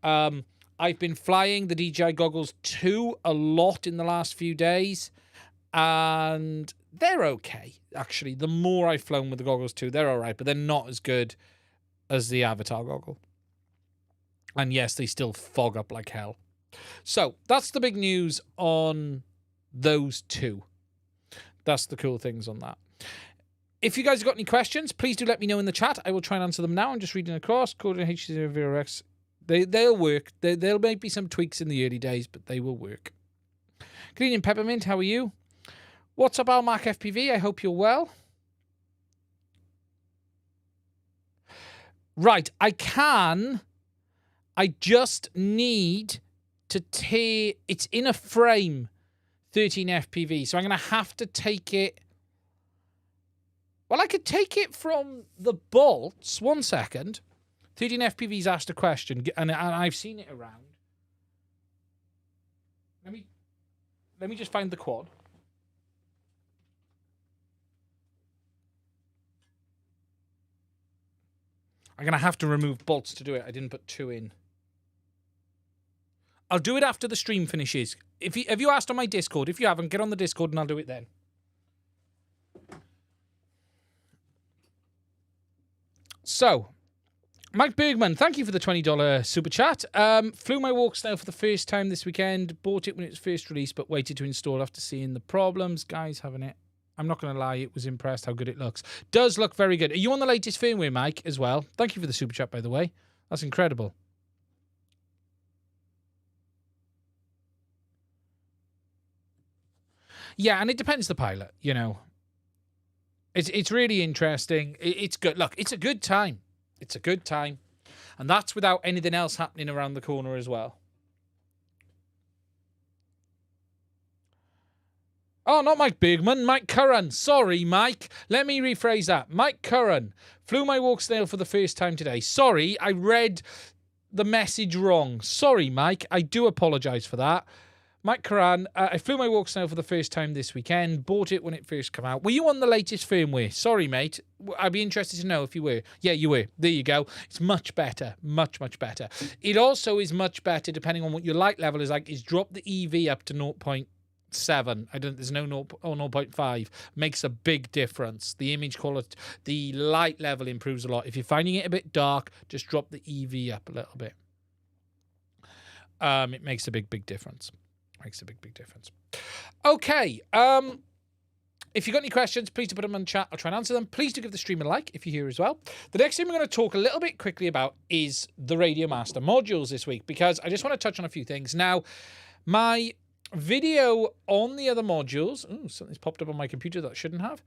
I've been flying the DJI goggles 2 a lot in the last few days, and they're okay, actually. The more I've flown with the goggles 2, they're all right, but they're not as good as the Avatar goggle. And yes, they still fog up like hell. So that's the big news on those 2. That's the cool things on that. If you guys have got any questions, please do let me know in the chat. I will try and answer them now. I'm just reading across. Code HDZero VRX. They'll work. There may be some tweaks in the early days, but they will work. Good evening, Peppermint. How are you? What's up, Almac FPV? I hope you're well. Right, I just need to tear... It's in a frame, 13 FPV, so I'm going to have to take it... Well, I could take it from the bolts. 1 second. 13 FPV's asked a question, and I've seen it around. Let me just find the quad. I'm going to have to remove bolts to do it. I didn't put 2 in. I'll do it after the stream finishes. Have you asked on my Discord? If you haven't, get on the Discord and I'll do it then. So, Mike Bergman, thank you for the $20 super chat. Flew my Walksnail for the first time this weekend. Bought it when it was first released, but waited to install after seeing the problems. Guys, having it. I'm not going to lie, it was impressed how good it looks. Does look very good. Are you on the latest firmware, Mike, as well? Thank you for the super chat, by the way. That's incredible. Yeah, and it depends the pilot, you know. It's really interesting. It's good. Look, it's a good time. It's a good time. And that's without anything else happening around the corner as well. Oh, not Mike Bergman. Mike Curran. Sorry, Mike. Let me rephrase that. Mike Curran. Flew my Walksnail for the first time today. Sorry, I read the message wrong. Sorry, Mike. I do apologise for that. Mike Curran, I flew my Walksnail for the first time this weekend. Bought it when it first came out. Were you on the latest firmware? Sorry, mate. I'd be interested to know if you were. Yeah, you were. There you go. It's much better. Much, much better. It also is much better, depending on what your light level is like, is drop the EV up to 0.7. There's no 0.5. Makes a big difference. The image quality, the light level improves a lot. If you're finding it a bit dark, just drop the EV up a little bit. It makes a big, big difference. Makes a big, big difference. Okay. If you've got any questions, please do put them in the chat. I'll try and answer them. Please do give the stream a like if you're here as well. The next thing we're going to talk a little bit quickly about is the RadioMaster modules this week, because I just want to touch on a few things. Now, my video on the other modules... Ooh, something's popped up on my computer that I shouldn't have.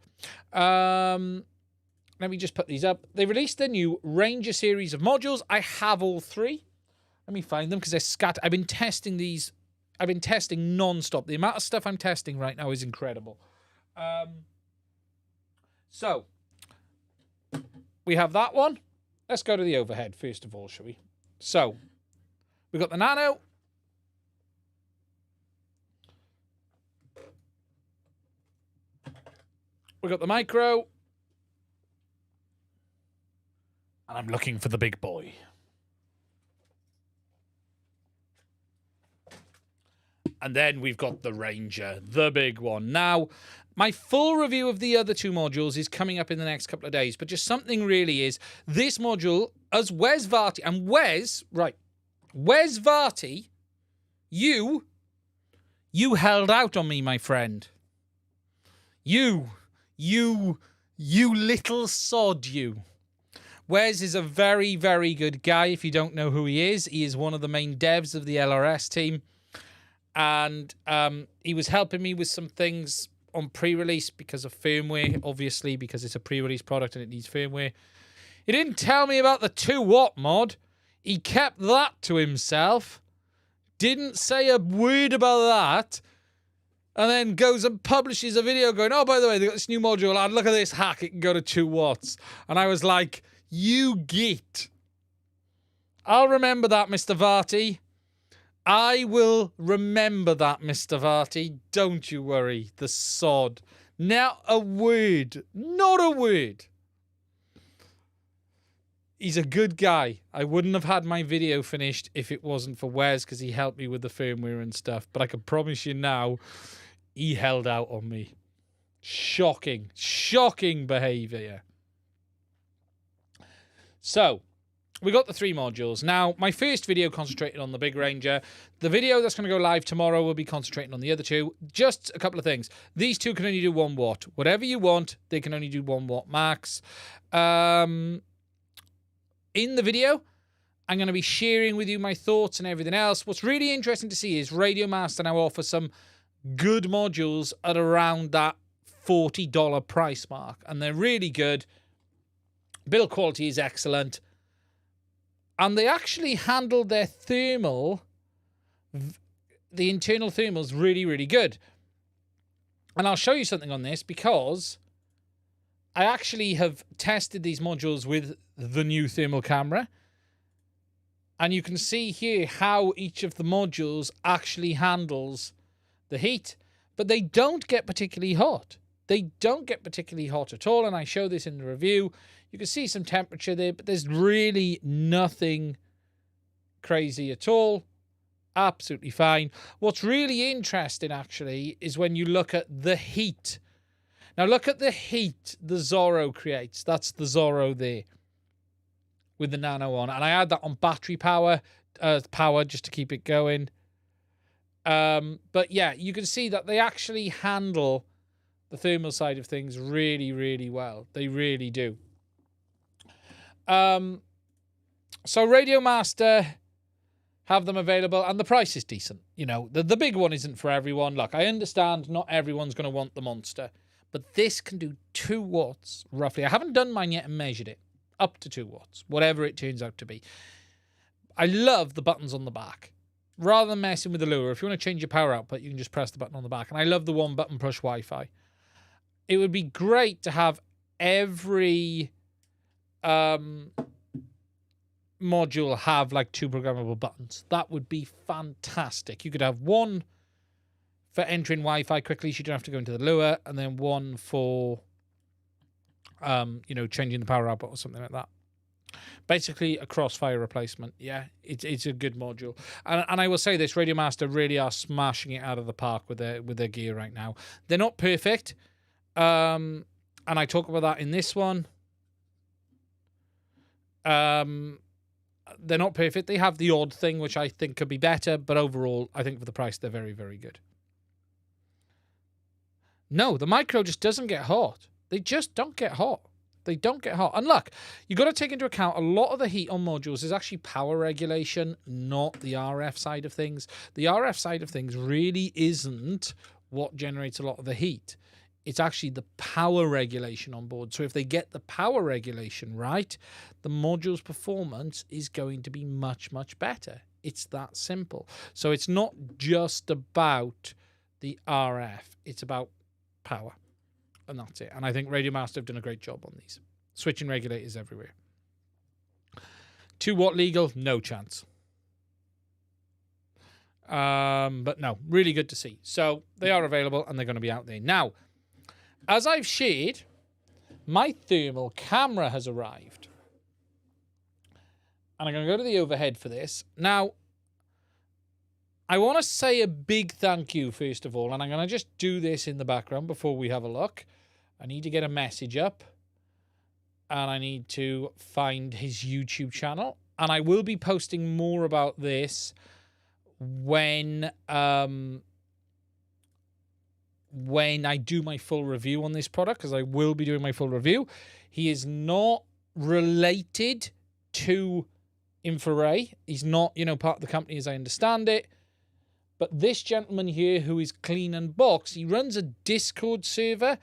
Let me just put these up. They released their new Ranger series of modules. I have all 3. Let me find them because they're scattered. I've been testing these... I've been testing non-stop. The amount of stuff I'm testing right now is incredible. So, we have that one. Let's go to the overhead first of all, shall we? So, we've got the Nano. We've got the Micro. And I'm looking for the big boy. And then we've got the Ranger, the big one. Now, my full review of the other 2 modules is coming up in the next couple of days. But just something really is, this module, as Wes Varty, and Wes Varty, you held out on me, my friend. You little sod, you. Wes is a very, very good guy. If you don't know who he is one of the main devs of the ELRS team. And he was helping me with some things on pre-release because of firmware, obviously, because it's a pre-release product and it needs firmware. He didn't tell me about the 2-watt mod. He kept that to himself. Didn't say a word about that. And then goes and publishes a video going, oh, by the way, they got this new module. And look at this hack. It can go to 2 watts. And I was like, you git. I'll remember that, Mr. Varty. I will remember that, Mr. Varty. Don't you worry. The sod. Not a word. Not a word. He's a good guy. I wouldn't have had my video finished if it wasn't for Wes, because he helped me with the firmware and stuff. But I can promise you now, he held out on me. Shocking. Shocking behaviour. So, we got the 3 modules. Now, my first video concentrated on the big Ranger. The video that's going to go live tomorrow will be concentrating on the other 2. Just a couple of things. These 2 can only do 1 watt. Whatever you want, they can only do 1 watt max. In the video, I'm going to be sharing with you my thoughts and everything else. What's really interesting to see is RadioMaster now offer some good modules at around that $40 price mark. And they're really good. Build quality is excellent. And they actually handled their thermal, the internal thermals, really, really good. And I'll show you something on this because I actually have tested these modules with the new thermal camera. And you can see here how each of the modules actually handles the heat. But they don't get particularly hot. They don't get particularly hot at all, and I show this in the review. You can see some temperature there, but there's really nothing crazy at all. Absolutely fine. What's really interesting, actually, is when you look at the heat. Now, look at the heat the Zero creates. That's the Zero there with the Nano on. And I had that on battery power just to keep it going. But yeah, you can see that they actually handle the thermal side of things really, really well. They really do. So RadioMaster have them available, and the price is decent. You know, the big one isn't for everyone. Look, I understand not everyone's going to want the monster, but this can do 2 watts, roughly. I haven't done mine yet and measured it. Up to 2 watts, whatever it turns out to be. I love the buttons on the back. Rather than messing with the lure, if you want to change your power output, you can just press the button on the back. And I love the 1-button push Wi-Fi. It would be great to have every module have like 2 programmable buttons. That would be fantastic. You could have one for entering Wi-Fi quickly, so you don't have to go into the lure, and then one for you know, changing the power output or something like that. Basically a crossfire replacement. Yeah, it's a good module. And I will say this, RadioMaster really are smashing it out of the park with their gear right now. They're not perfect. And I talk about that in this one. They're not perfect. They have the odd thing which I think could be better, but overall, I think for the price, they're very, very good. No, the micro just doesn't get hot. They just don't get hot. They don't get hot. And look, you've got to take into account a lot of the heat on modules is actually power regulation, not the RF side of things. The RF side of things really isn't what generates a lot of the heat. It's actually the power regulation on board. So if they get the power regulation right, the module's performance is going to be much, much better. It's that simple. So it's not just about the RF. It's about power. And that's it. And I think RadioMaster have done a great job on these. Switching regulators everywhere. 2 watt legal, no chance. But no, really good to see. So they are available and they're going to be out there. Now, as I've shared, my thermal camera has arrived. And I'm going to go to the overhead for this. Now, I want to say a big thank you, first of all, and I'm going to just do this in the background before we have a look. I need to get a message up, and I need to find his YouTube channel, and I will be posting more about this when I do my full review on this product, because I will be doing my full review. He is not related to Enquiries. He's not, you know, part of the company as I understand it. But this gentleman here, who is Clean and Box, he runs a Discord server,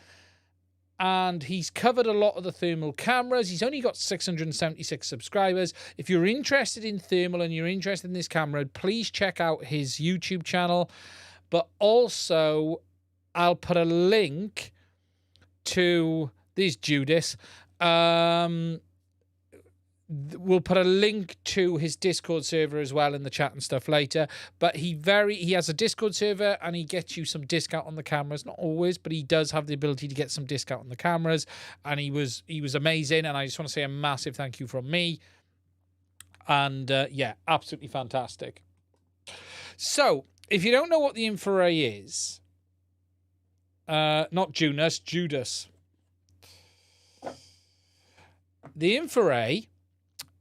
and he's covered a lot of the thermal cameras. He's only got 676 subscribers. If you're interested in thermal and you're interested in this camera, please check out his YouTube channel. But also, I'll put a link to this Judas. We'll put a link to his Discord server as well in the chat and stuff later. But he has a Discord server, and he gets you some discount on the cameras. Not always, but he does have the ability to get some discount on the cameras. And he was amazing. And I just want to say a massive thank you from me. And yeah, absolutely fantastic. So if you don't know what the Enquiries is, not Judas. The Enquiries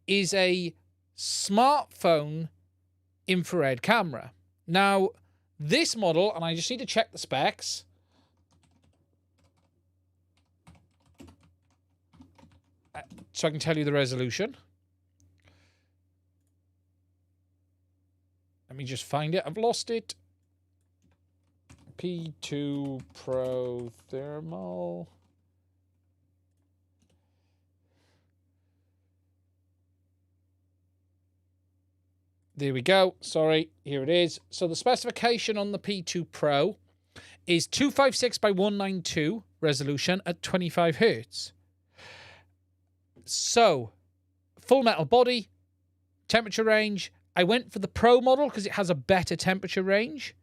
is a smartphone infrared camera. Now, this model, and I just need to check the specs. So I can tell you the resolution. Let me just find it. I've lost it. P2 Pro Thermal. There we go. Sorry, here it is. So the specification on the P2 Pro is 256 by 192 resolution at 25 Hertz. So, full metal body, temperature range. I went for the Pro model because it has a better temperature range.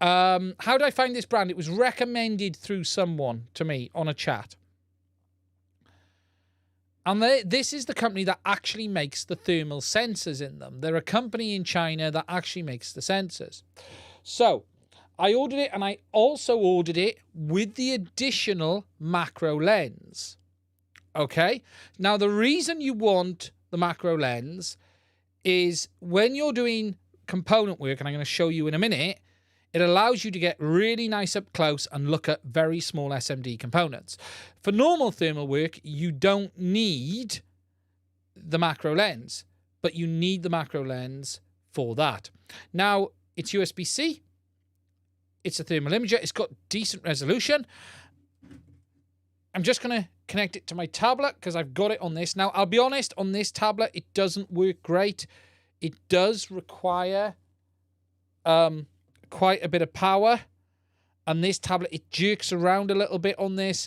How did I find this brand? It was recommended through someone to me on a chat. And this is the company that actually makes the thermal sensors in them. They're a company in China that actually makes the sensors. So I ordered it, and I also ordered it with the additional macro lens. Okay? Now, the reason you want the macro lens is when you're doing component work, and I'm going to show you in a minute, it allows you to get really nice up close and look at very small SMD components. For normal thermal work, you don't need the macro lens, but you need the macro lens for that. Now, it's USB-C. It's a thermal imager. It's got decent resolution. I'm just going to connect it to my tablet because I've got it on this. Now, I'll be honest, on this tablet, it doesn't work great. It does require quite a bit of power, and this tablet, it jerks around a little bit on this.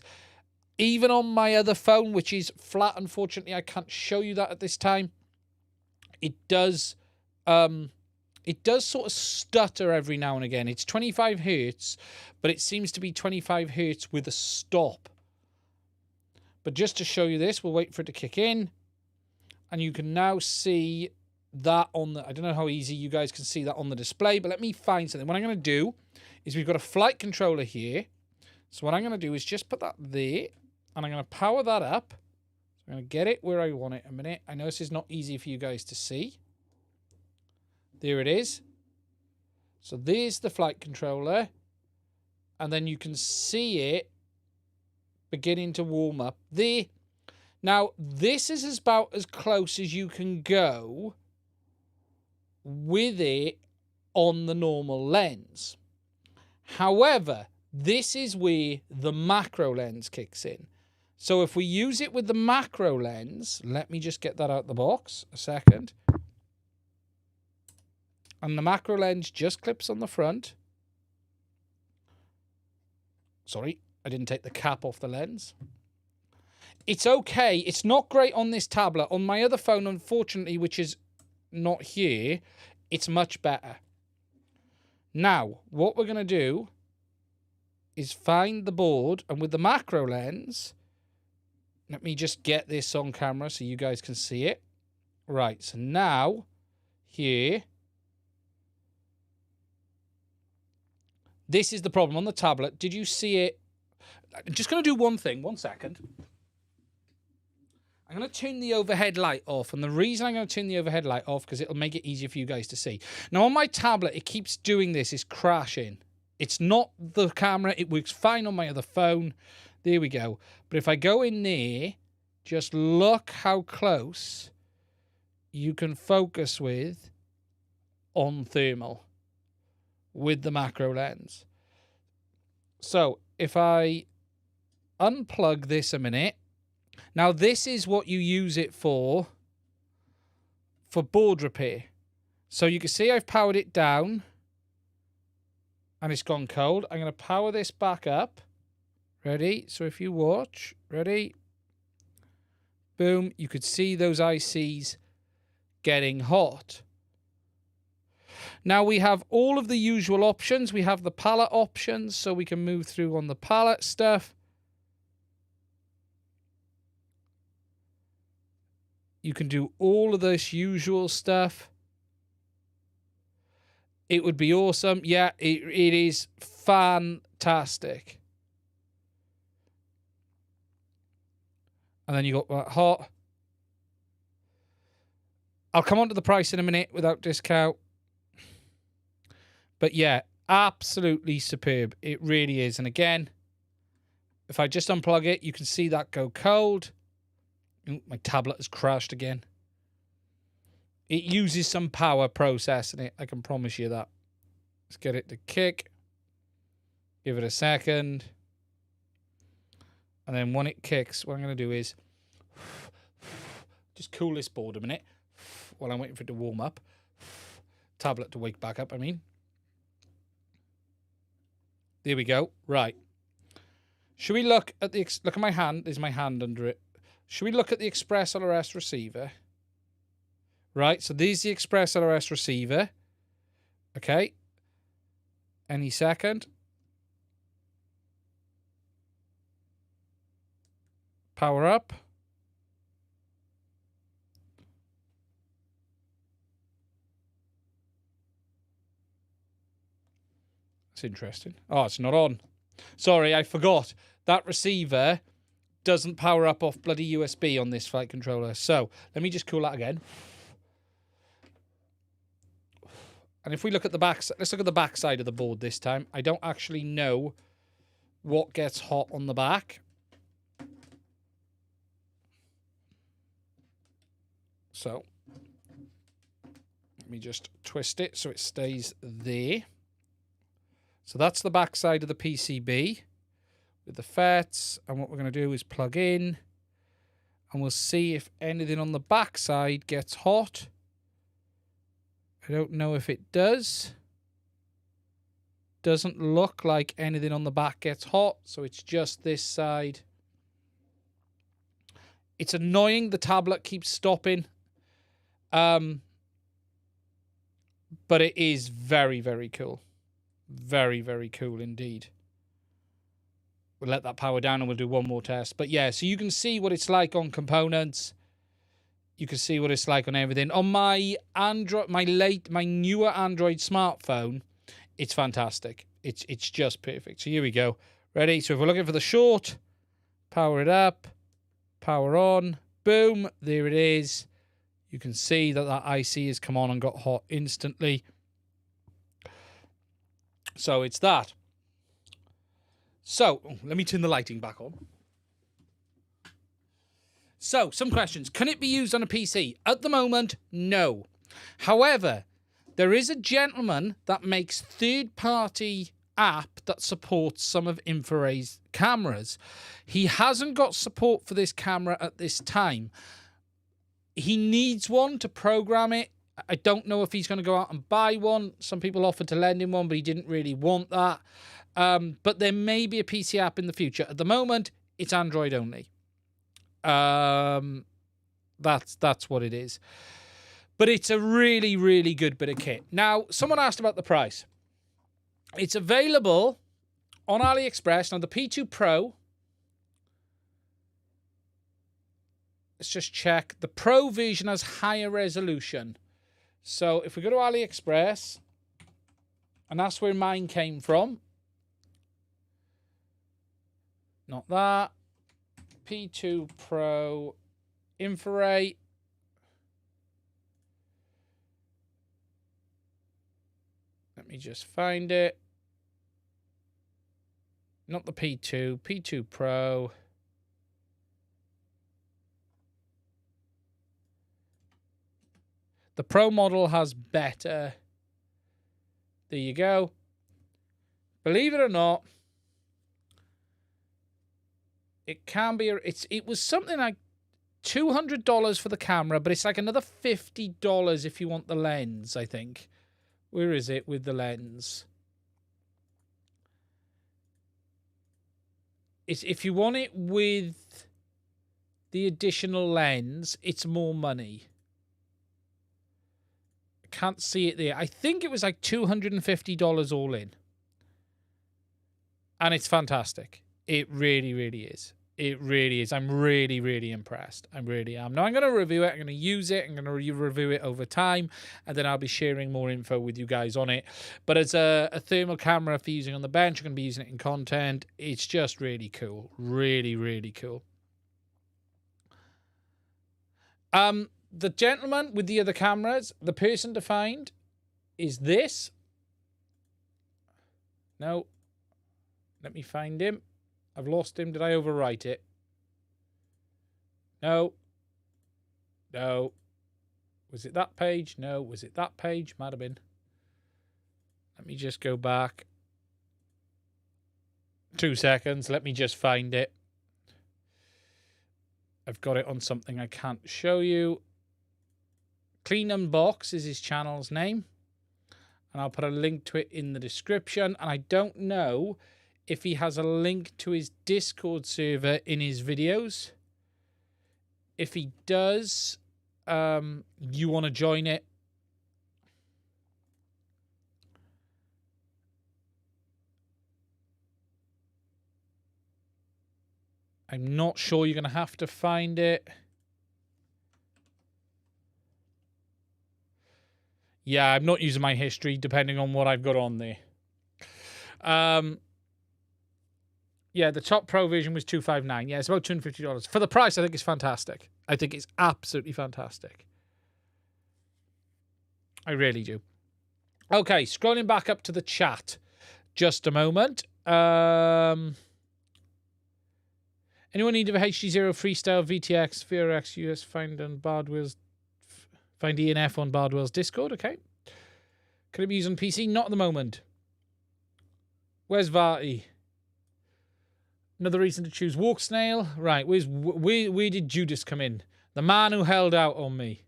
Even on my other phone, which is flat, unfortunately I can't show you that at this time, it does sort of stutter every now and again. It's 25 hertz, but it seems to be 25 hertz with a stop. But just to show you this, we'll wait for it to kick in, and you can now see that on the, I don't know how easy you guys can see that on the display, but let me find something. What I'm going to do is we've got a flight controller here. So what I'm going to do is just put that there, and I'm going to power that up. So I'm going to get it where I want it a minute. I know this is not easy for you guys to see. There it is. So there's the flight controller, and then you can see it beginning to warm up there. Now, this is about as close as you can go with it on the normal lens. However, this is where the macro lens kicks in. So if we use it with the macro lens, let me just get that out the box a second. And the macro lens just clips on the front. Sorry, I didn't take the cap off the lens. It's okay. It's not great on this tablet. On my other phone, unfortunately, which is not here, it's much better. Now, what we're going to do is find the board, and with the macro lens, let me just get this on camera so you guys can see it. Right, so now, here, this is the problem on the tablet. Did you see it? I'm just going to do one thing, 1 second. I'm going to turn the overhead light off, and the reason I'm going to turn the overhead light off because it'll make it easier for you guys to see. Now, on my tablet, it keeps doing this. It's crashing. It's not the camera. It works fine on my other phone. There we go. But if I go in there, just look how close you can focus with on thermal with the macro lens. So if I unplug this a minute, now this is what you use it for board repair. So you can see I've powered it down and it's gone cold. I'm going to power this back up. Ready? So if you watch, ready? Boom. You could see those ICs getting hot. Now we have all of the usual options. We have the palette options, so we can move through on the palette stuff. You can do all of this usual stuff. It would be awesome. Yeah, it is fantastic. And then you got that hot. I'll come on to the price in a minute without discount. But yeah, absolutely superb. It really is. And again, if I just unplug it, you can see that go cold. Ooh, my tablet has crashed again. It uses some power processing it, I can promise you that. Let's get it to kick. Give it a second. And then when it kicks, what I'm going to do is just cool this board a minute while I'm waiting for it to warm up. Tablet to wake back up, I mean. There we go. Right. Should we look at the... Look at my hand. There's my hand under it. Should we look at the Express ELRS receiver? Right, so there's the Express ELRS receiver. Okay. any second. Power up. That's interesting. Oh, it's not on. Sorry, I forgot. That receiver doesn't power up off bloody USB on this flight controller. So let me just cool that again. And if we look at the back, let's look at the back side of the board this time. I don't actually know what gets hot on the back. So let me just twist it so it stays there. So that's the back side of the PCB with the FETs. And what we're going to do is plug in and we'll see if anything on the back side gets hot. I don't know if it does. Doesn't look like anything on the back gets hot, so it's just this side. It's annoying the tablet keeps stopping. But it is very, very cool. Very, very cool indeed. We'll let that power down and we'll do one more test. But yeah, so you can see what it's like on components. You can see what it's like on everything. On my Android, my newer Android smartphone, it's fantastic. It's just perfect. So here we go. Ready? So if we're looking for the short, power it up, power on, boom, there it is. You can see that that IC has come on and got hot instantly. So it's that. So let me turn the lighting back on. So, some questions. Can it be used on a PC? At the moment, no. However, there is a gentleman that makes third-party app that supports some of Enquiries cameras. He hasn't got support for this camera at this time. He needs one to program it. I don't know if he's going to go out and buy one. Some people offered to lend him one, but he didn't really want that. But there may be a PC app in the future. At the moment, it's Android only. That's what it is. But it's a really, really good bit of kit. Now, someone asked about the price. It's available on AliExpress. Now, the P2 Pro, let's just check. The Pro version has higher resolution. So if we go to AliExpress, and that's where mine came from. Not that. P2 Pro infrared. Let me just find it. Not the P2. P2 Pro. The Pro model has better. There you go. Believe it or not, it can be. It was something like $200 for the camera, but it's like another $50 if you want the lens, I think. Where is it with the lens? If you want it with the additional lens, it's more money. I can't see it there. I think it was like $250 all in. And it's fantastic. It really, really is. It really is. I'm really, really impressed. I really am. Now, I'm going to review it. I'm going to use it. I'm going to review it over time. And then I'll be sharing more info with you guys on it. But as a thermal camera for using on the bench, I'm going to be using it in content. It's just really cool. Really, really cool. The gentleman with the other cameras, the person to find is this. No. Let me find him. I've lost him. Did I overwrite it? No. No. Was it that page? No. Was it that page? Might have been. Let me just go back. 2 seconds. Let me just find it. I've got it on something I can't show you. Clean Unbox is his channel's name. And I'll put a link to it in the description. And I don't know if he has a link to his Discord server in his videos. If he does, you want to join it, I'm not sure. You're going to have to find it. Yeah, I'm not using my history, depending on what I've got on there. Yeah, the top Pro version was $259. Yeah, it's about $250. For the price, I think it's fantastic. I think it's absolutely fantastic. I really do. Okay, scrolling back up to the chat. Just a moment. Anyone need of HDZero Freestyle VTX VRX US find on Bardwell's find ENF on Bardwell's Discord? Okay. Can it be used on PC? Not at the moment. Where's Varty? Another reason to choose Walksnail. Right, where did Judas come in? The man who held out on me.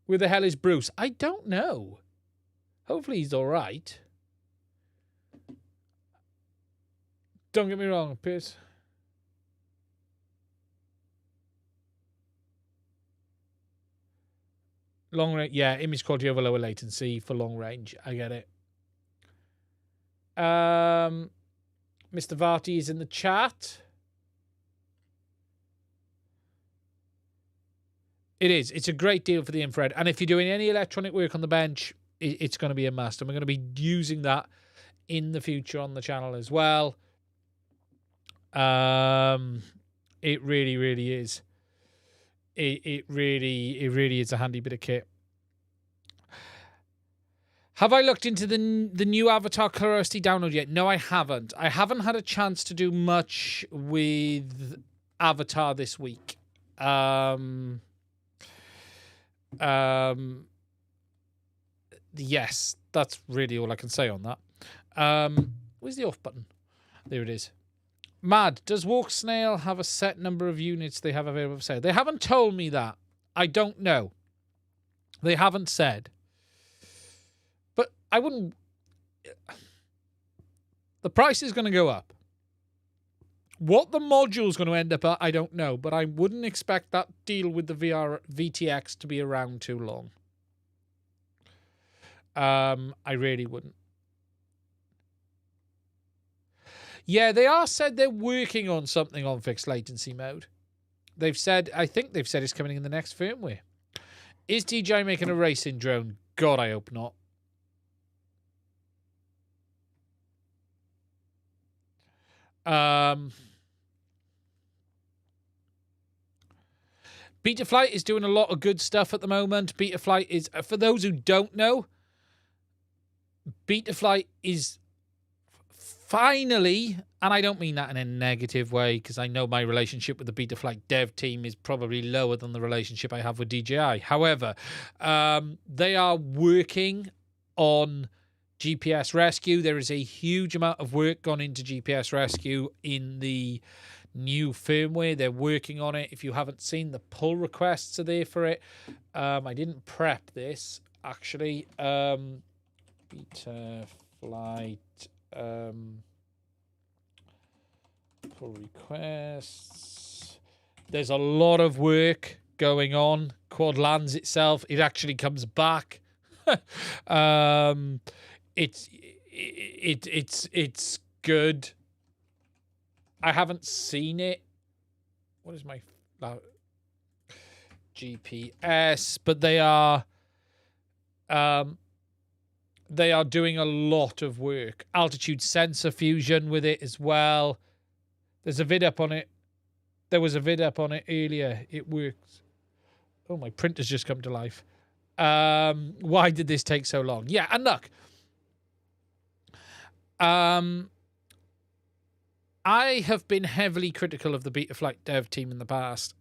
Where the hell is Bruce? I don't know. Hopefully he's all right. Don't get me wrong, Pierce. Long range, yeah, image quality over lower latency for long range. I get it. Mr. Varty is in the chat. It is. It's a great deal for the infrared. And if you're doing any electronic work on the bench, it's going to be a must. And we're going to be using that in the future on the channel as well. It really, really is. It really is a handy bit of kit. Have I looked into the new Avatar Curiosity download yet? No, I haven't. I haven't had a chance to do much with Avatar this week. Yes, that's really all I can say on that. Where's the off button? There it is. Mad, does Walksnail have a set number of units they have available for sale? They haven't told me that. I don't know. They haven't said. But I wouldn't... The price is going to go up. What the module is going to end up at, I don't know. But I wouldn't expect that deal with the VTX to be around too long. I really wouldn't. Yeah, they are said they're working on something on fixed latency mode. They've said, I think they've said it's coming in the next firmware. Is DJI making a racing drone? God, I hope not. Betaflight is doing a lot of good stuff at the moment. Betaflight is, for those who don't know, Betaflight is finally, and I don't mean that in a negative way, because I know my relationship with the Betaflight dev team is probably lower than the relationship I have with DJI. However, they are working on GPS rescue. There is a huge amount of work gone into GPS rescue in the new firmware. They're working on it. If you haven't seen, the pull requests are there for it. I didn't prep this, actually. Betaflight pull requests. There's a lot of work going on. Quad lands itself. It actually comes back. It's good. I haven't seen it. What is my GPS? But they are doing a lot of work. Altitude sensor fusion with it as well. There's a vid up on it. There was a vid up on it earlier. It works. Oh, my printer's just come to life. Why did this take so long? Yeah, and look. I have been heavily critical of the Betaflight dev team in the past.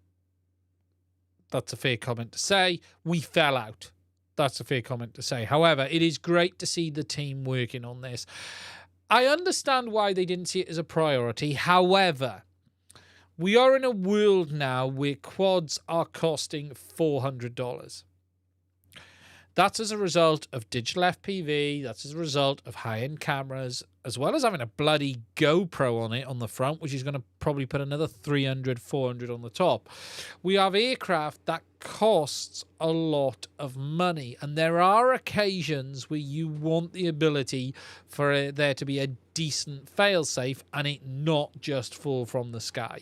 That's a fair comment to say. We fell out. That's a fair comment to say. However, it is great to see the team working on this. I understand why they didn't see it as a priority. However, we are in a world now where quads are costing $400. That's as a result of digital FPV. That's as a result of high-end cameras, as well as having a bloody GoPro on it on the front, which is going to probably put another 300, 400 on the top. We have aircraft that costs a lot of money, and there are occasions where you want the ability for there to be a decent failsafe and it not just fall from the sky.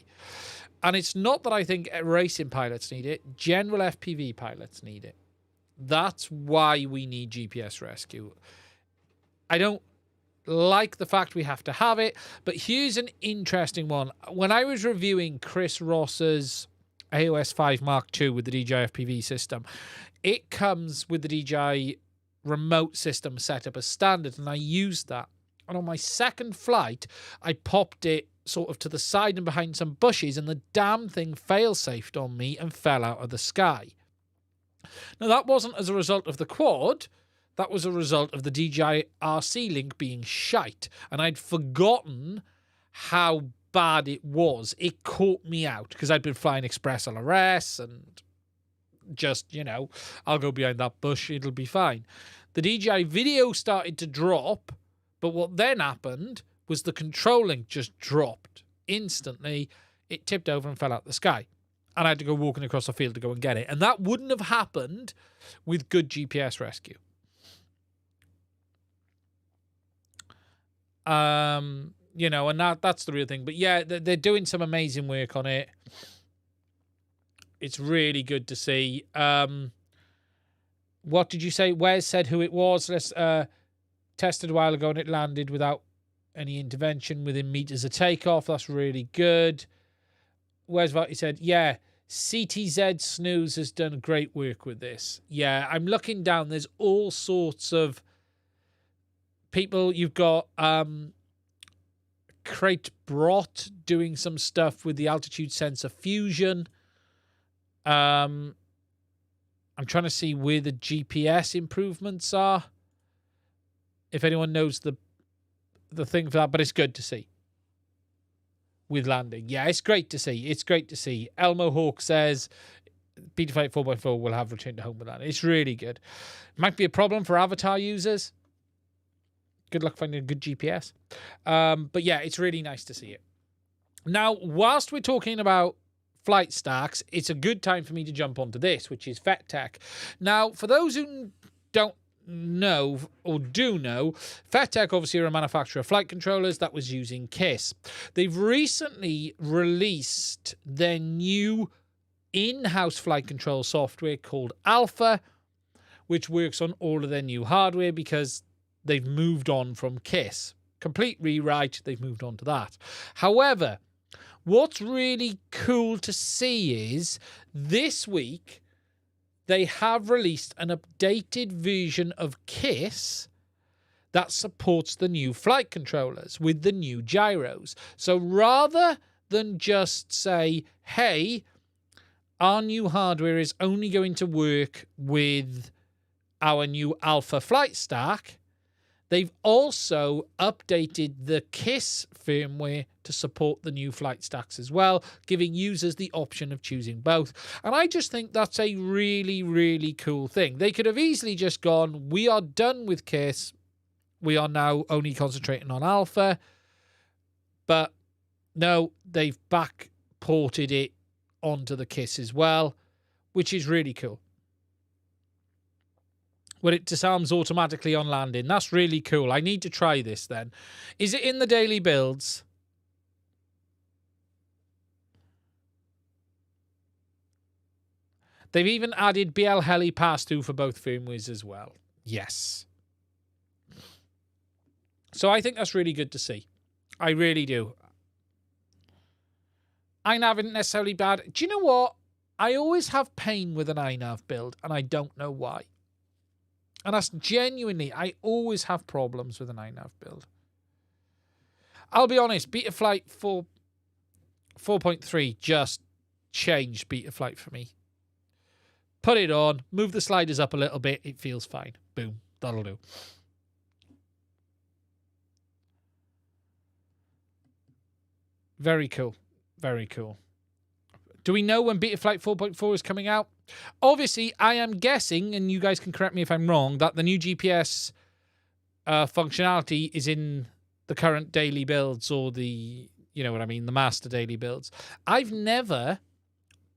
And it's not that I think racing pilots need it. General FPV pilots need it. That's why we need GPS rescue. I don't like the fact we have to have it, but here's an interesting one. When I was reviewing Chris Ross's AOS 5 Mark II with the DJI FPV system, it comes with the DJI remote system set up as standard, and I used that. And on my second flight, I popped it sort of to the side and behind some bushes, and the damn thing fail-safed on me and fell out of the sky. Now, that wasn't as a result of the quad. That was a result of the DJI RC link being shite. And I'd forgotten how bad it was. It caught me out because I'd been flying Express ELRS and just, you know, I'll go behind that bush. It'll be fine. The DJI video started to drop, but what then happened was the control link just dropped instantly. It tipped over and fell out the sky. And I had to go walking across the field to go and get it. And that wouldn't have happened with good GPS rescue. You know, and that's the real thing. But yeah, they're doing some amazing work on it. It's really good to see. What did you say? Wes said who it was. Let's tested a while ago and it landed without any intervention within meters of takeoff. That's really good. Where's what he said? Yeah, CTZ Snooze has done great work with this. Yeah, I'm looking down. There's all sorts of people. You've got Crate Brot doing some stuff with the altitude sensor fusion. I'm trying to see where the GPS improvements are. If anyone knows the thing for that, but it's good to see. With landing. Yeah, it's great to see. It's great to see. Elmo Hawk says Betaflight 4x4 will have returned to home with that. It's really good. Might be a problem for Avatar users. Good luck finding a good GPS. But yeah, it's really nice to see it. Now, whilst we're talking about flight stacks, it's a good time for me to jump onto this, which is FatTech. Now, for those who don't know or do know, FatTech obviously are a manufacturer of flight controllers that was using Kiss. They've recently released their new in-house flight control software called Alpha, which works on all of their new hardware because they've moved on from Kiss. Complete rewrite, they've moved on to that. However, what's really cool to see is this week they have released an updated version of Kiss that supports the new flight controllers with the new gyros. So rather than just say, hey, our new hardware is only going to work with our new Alpha flight stack, they've also updated the Kiss firmware to support the new flight stacks as well, giving users the option of choosing both. And I just think that's a really, really cool thing. They could have easily just gone, we are done with Kiss. We are now only concentrating on Alpha. But no, they've back-ported it onto the Kiss as well, which is really cool. Where it disarms automatically on landing. That's really cool. I need to try this then. Is it in the daily builds? They've even added BL Heli pass-through for both firmwares as well. Yes. So I think that's really good to see. I really do. iNav isn't necessarily bad. Do you know what? I always have pain with an iNav build, and I don't know why. And that's genuinely, I always have problems with an iNav build. I'll be honest, Betaflight 4.3 just changed Betaflight for me. Put it on, move the sliders up a little bit, it feels fine. Boom, that'll do. Very cool, very cool. Do we know when Betaflight 4.4 is coming out? Obviously, I am guessing, and you guys can correct me if I'm wrong, that the new GPS functionality is in the current daily builds or the, you know what I mean, the master daily builds. I've never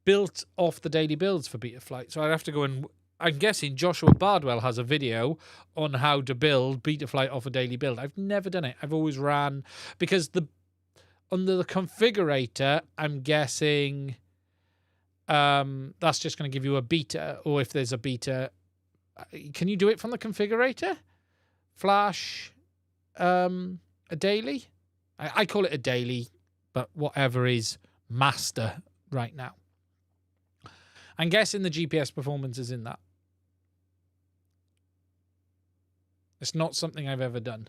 built off the daily builds for Betaflight, so I'd have to go and I'm guessing Joshua Bardwell has a video on how to build Betaflight off a daily build. I've never done it. I've always ran, because under the configurator, I'm guessing that's just going to give you a beta, or if there's a beta, can you do it from the configurator? Flash a daily? I call it a daily, but whatever is master right now. I'm guessing the GPS performance is in that. It's not something I've ever done.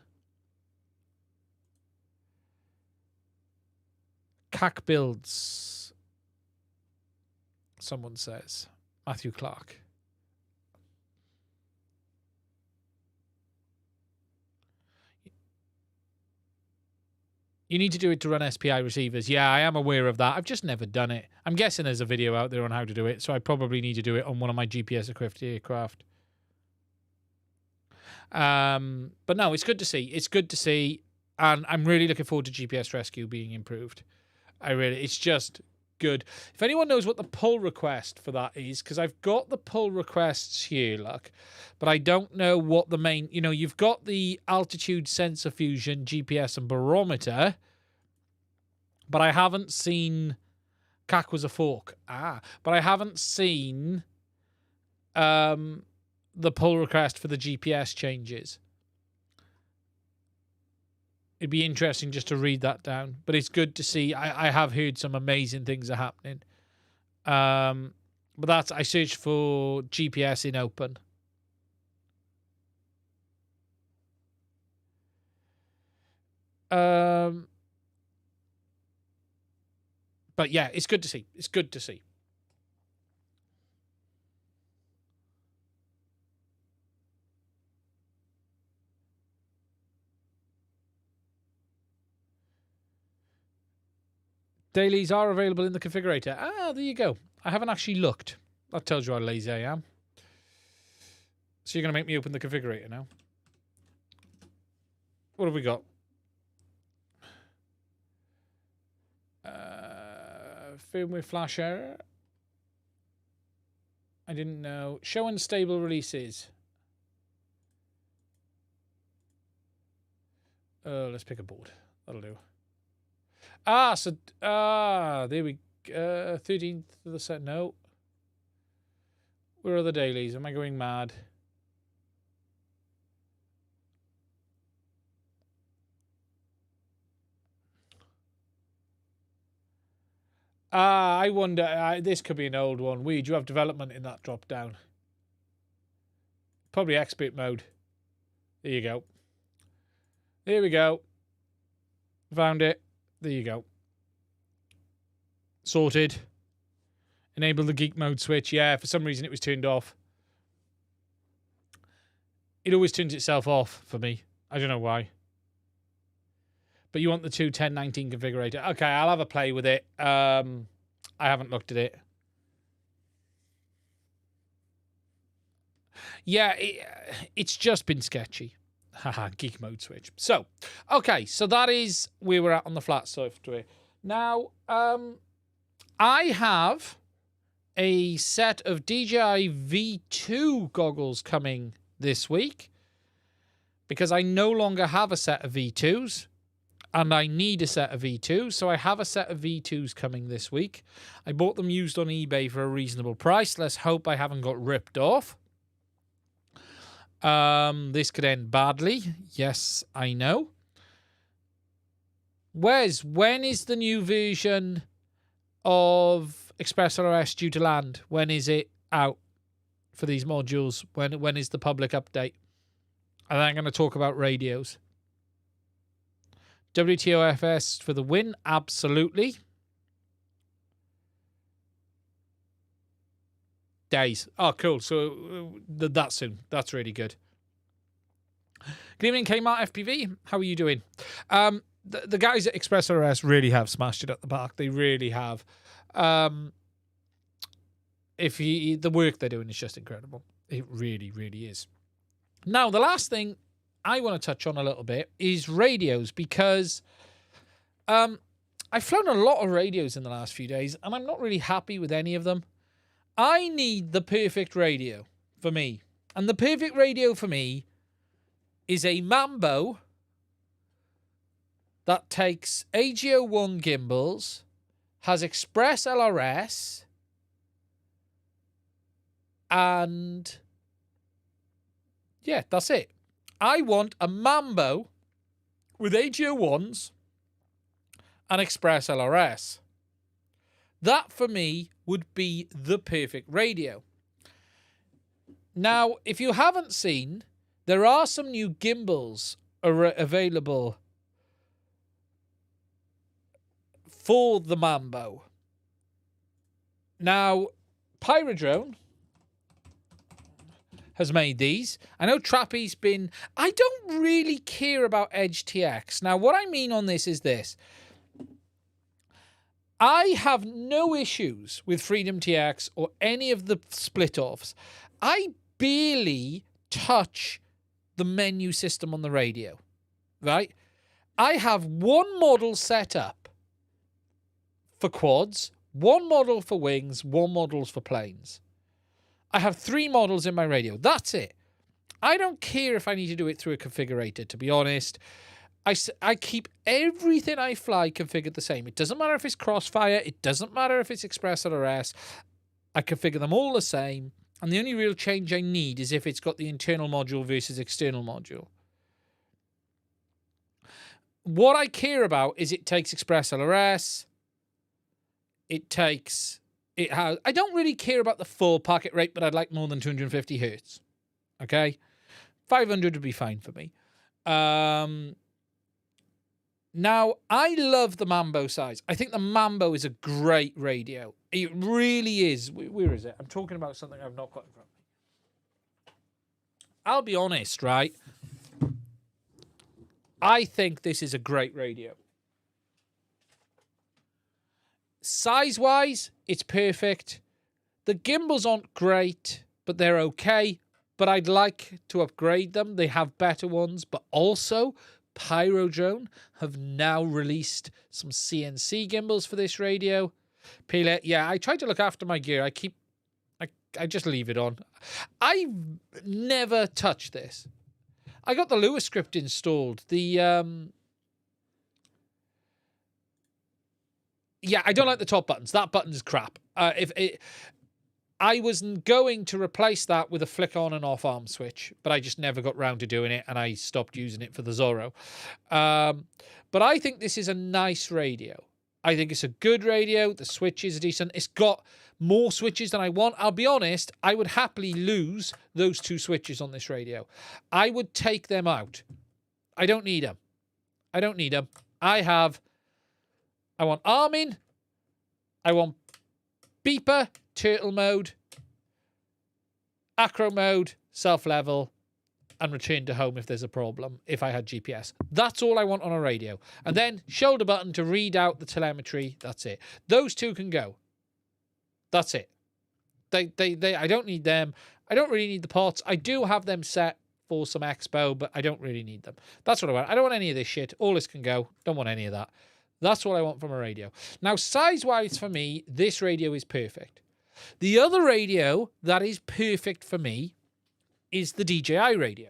CAC builds, someone says. Matthew Clark. You need to do it to run SPI receivers. Yeah, I am aware of that. I've just never done it. I'm guessing there's a video out there on how to do it, so I probably need to do it on one of my GPS-equipped aircraft. But no, it's good to see. It's good to see, and I'm really looking forward to GPS Rescue being improved. It's just good. If anyone knows what the pull request for that is, because I've got the pull requests here, look, but I don't know what the main, you've got the altitude sensor fusion, GPS and barometer, but I haven't seen, CAC was a fork. But I haven't seen the pull request for the GPS changes. It'd be interesting just to read that down. But it's good to see. I have heard some amazing things are happening. But I searched for GPS in open. But yeah, it's good to see. It's good to see. Dailies are available in the configurator. There you go. I haven't actually looked. That tells you how lazy I am. So you're going to make me open the configurator now. What have we got? Firmware flash error. I didn't know. Show unstable releases. Let's pick a board. That'll do. There we go. 13th of the set. No. Where are the dailies? Am I going mad? I wonder, this could be an old one. Do you have development in that drop down? Probably expert mode. There you go. There we go. Found it. There you go. Sorted. Enable the geek mode switch. Yeah, for some reason it was turned off. It always turns itself off for me. I don't know why. But you want the 2.10.19 configurator. Okay, I'll have a play with it. I haven't looked at it. Yeah, it's just been sketchy. Haha, geek mode switch. So, okay, so that is where we're at on the flat software. Now, I have a set of DJI V2 goggles coming this week because I no longer have a set of V2s. And I need a set of V2s, so I have a set of V2s coming this week. I bought them used on eBay for a reasonable price. Let's hope I haven't got ripped off. This could end badly. Yes, I know. Wes, when is the new version of ExpressLRS due to land? When is it out for these modules? When is the public update? And then I'm going to talk about radios. WTOFS for the win, absolutely. Days. Oh, cool. So that's soon. That's really good. Good evening, Kmart FPV. How are you doing? The guys at ExpressLRS really have smashed it at the park. They really have. The work they're doing is just incredible. It really, really is. Now, the last thing I want to touch on a little bit is radios, because I've flown a lot of radios in the last few days and I'm not really happy with any of them. I need the perfect radio for me. And the perfect radio for me is a Mambo that takes AG01 gimbals, has Express ELRS, and yeah, that's it. I want a Mambo with AG01s and Express ELRS. That, for me, would be the perfect radio. Now, if you haven't seen, there are some new gimbals available for the Mambo. Now, Pyrodrone has made these. I know Trappy's been... I don't really care about HDZero. Now, what I mean on this is this. I have no issues with Freedom TX or any of the split-offs. I barely touch the menu system on the radio, right? I have one model set up for quads, one model for wings, one model for planes. I have 3 models in my radio. That's it. I don't care if I need to do it through a configurator, to be honest. I keep everything I fly configured the same. It doesn't matter if it's Crossfire. It doesn't matter if it's Express ELRS. I configure them all the same. And the only real change I need is if it's got the internal module versus external module. What I care about is it takes Express ELRS. I don't really care about the full packet rate, but I'd like more than 250 hertz. Okay? 500 would be fine for me. Now, I love the Mambo size. I think the Mambo is a great radio. It really is. Where is it? I'm talking about something I've not got in front of me. I'll be honest, right? I think this is a great radio. Size-wise, it's perfect. The gimbals aren't great, but they're okay. But I'd like to upgrade them. They have better ones, but also... Pyrodrone have now released some CNC gimbals for this radio. Pele, yeah, I try to look after my gear. I just leave it on. I never touch this. I got the Lua script installed. Yeah, I don't like the top buttons. That button is crap. I was going to replace that with a flick on and off arm switch, but I just never got round to doing it, and I stopped using it for the Zorro. But I think this is a nice radio. I think it's a good radio. The switches are decent. It's got more switches than I want. I'll be honest, I would happily lose those 2 switches on this radio. I would take them out. I don't need them. I don't need them. I want arming. I want beeper, turtle mode, acro mode, self-level, and return to home if there's a problem, if I had GPS. That's all I want on a radio. And then shoulder button to read out the telemetry. That's it. Those 2 can go. That's it. I don't need them. I don't really need the pots. I do have them set for some expo, but I don't really need them. That's what I want. I don't want any of this shit. All this can go. Don't want any of that. That's what I want from a radio. Now, size-wise for me, this radio is perfect. The other radio that is perfect for me is the DJI radio.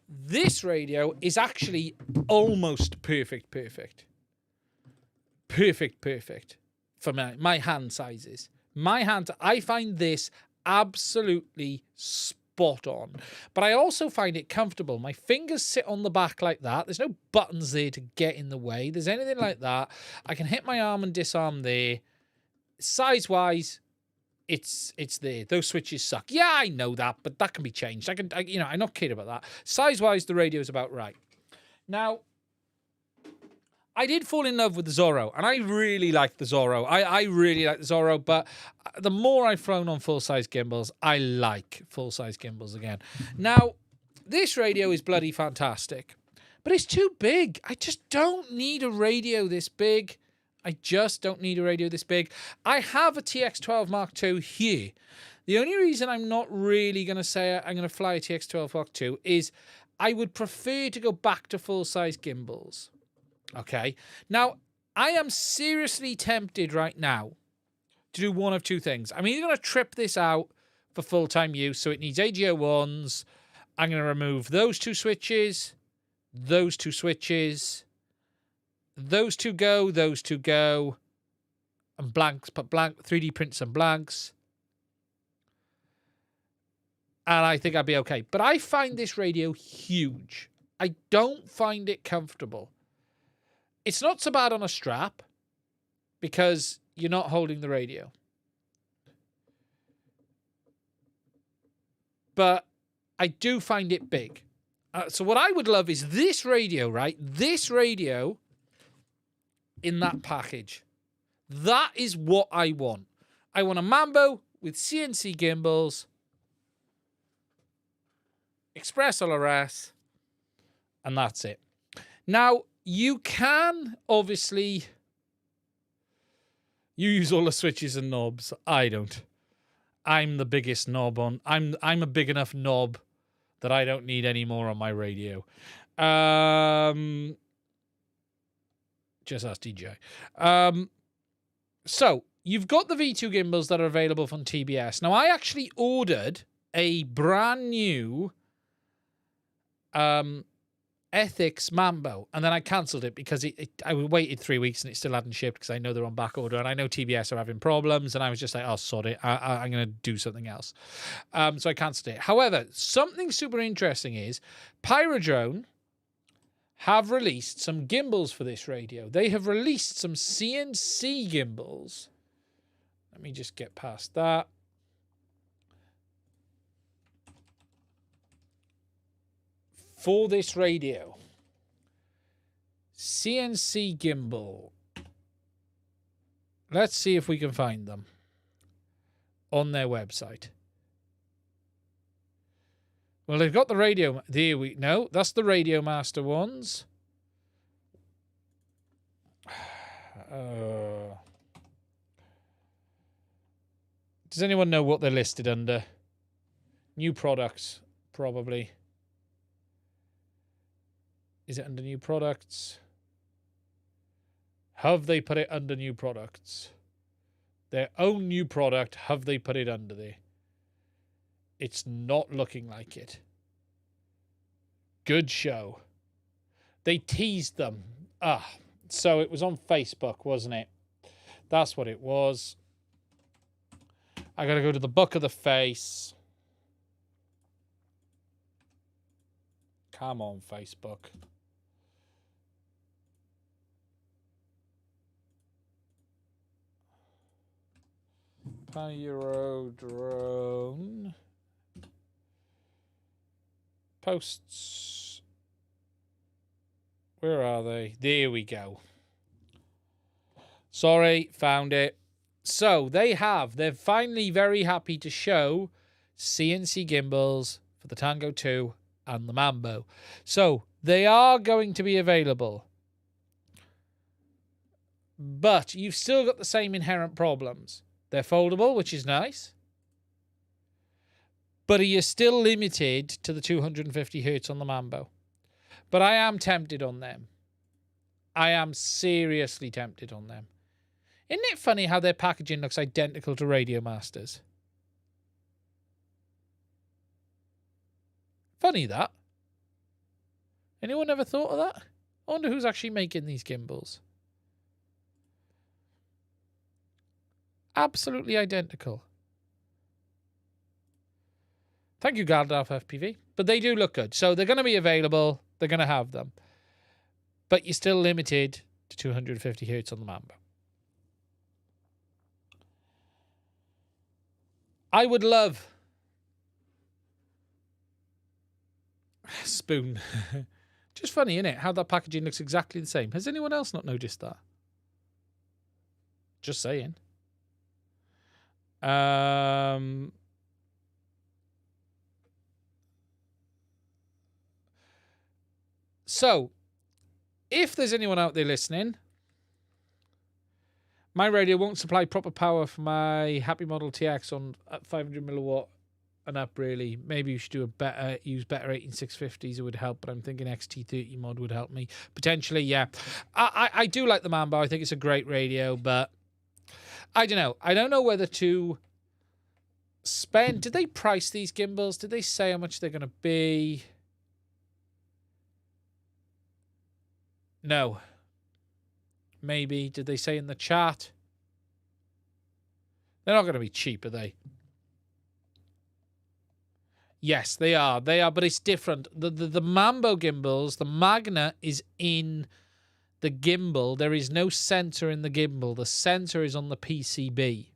This radio is actually almost perfect for my hand sizes. I find this absolutely spot on. But I also find it comfortable. My fingers sit on the back like that. There's no buttons there to get in the way. There's anything like that. I can hit my arm and disarm there. Size-wise, it's there. Those switches suck. Yeah, I know that, but that can be changed. I'm not kidding about that. Size-wise, the radio is about right. Now, I did fall in love with the Zorro, and I really like the Zorro. I really like the Zorro, but the more I've flown on full-size gimbals, I like full-size gimbals again. Now, this radio is bloody fantastic, but it's too big. I just don't need a radio this big. I just don't need a radio this big. I have a TX12 Mark II here. The only reason I'm not really going to say I'm going to fly a TX12 Mark II is I would prefer to go back to full-size gimbals. Okay. Now, I am seriously tempted right now to do one of two things. I'm either going to trip this out for full-time use, so it needs AG01s. I'm going to remove those two switches, those two switches, those two go, and blanks, put blank, 3D print some blanks. And I think I'd be okay. But I find this radio huge. I don't find it comfortable. It's not so bad on a strap because you're not holding the radio. But I do find it big. So what I would love is this radio, right? This radio in that package. That is what I want. I want a Mambo with CNC gimbals, Express ELRS, and that's it. Now, you can obviously use all the switches and knobs. I don't. I'm the biggest knob on. I'm a big enough knob that I don't need any more on my radio. Just ask DJI. So you've got the V2 gimbals that are available from TBS. Now I actually ordered a brand new Ethics Mambo, and then I cancelled it because I waited 3 weeks and it still hadn't shipped because I know they're on back order and I know TBS are having problems, and I was just like, oh, sod it, I'm going to do something else. So I cancelled it. However, something super interesting is Pyrodrone have released some gimbals for this radio. They have released some CNC gimbals. Let me just get past that. For this radio, CNC gimbal. Let's see if we can find them on their website. Well, they've got the radio. No, that's the RadioMaster ones. Does anyone know what they're listed under? New products, probably. Is it under new products? Have they put it under new products? Their own new product, have they put it under there? It's not looking like it. Good show. They teased them. So it was on Facebook, wasn't it? That's what it was. I gotta go to the book of the face. Come on, Facebook. Pyro drone posts. Where are they? There we go. Sorry, found it. So they're finally very happy to show CNC gimbals for the Tango 2 and the Mambo. So they are going to be available. But you've still got the same inherent problems. They're foldable, which is nice. But you're still limited to the 250 hertz on the Mambo. But I am tempted on them. I am seriously tempted on them. Isn't it funny how their packaging looks identical to RadioMaster's? Funny that. Anyone ever thought of that? I wonder who's actually making these gimbals. Absolutely identical. Thank you, Gandalf FPV. But they do look good. So they're going to be available. They're going to have them. But you're still limited to 250 hertz on the Mambo. I would love... Spoon. Just funny, isn't it? How that packaging looks exactly the same. Has anyone else not noticed that? Just saying. So, if there's anyone out there listening, my radio won't supply proper power for my Happy Model TX on 500 milliwatt an up, really. Maybe you should do use better 18650s. It would help, but I'm thinking XT30 mod would help me. Potentially, yeah. I do like the Mambo. I think it's a great radio, but I don't know. I don't know whether to spend... Did they price these gimbals? Did they say how much they're going to be? No. Maybe. Did they say in the chat? They're not going to be cheap, are they? Yes, they are. They are, but it's different. The Mambo gimbals, the magnet is in the gimbal. There is no sensor in the gimbal. The sensor is on the PCB.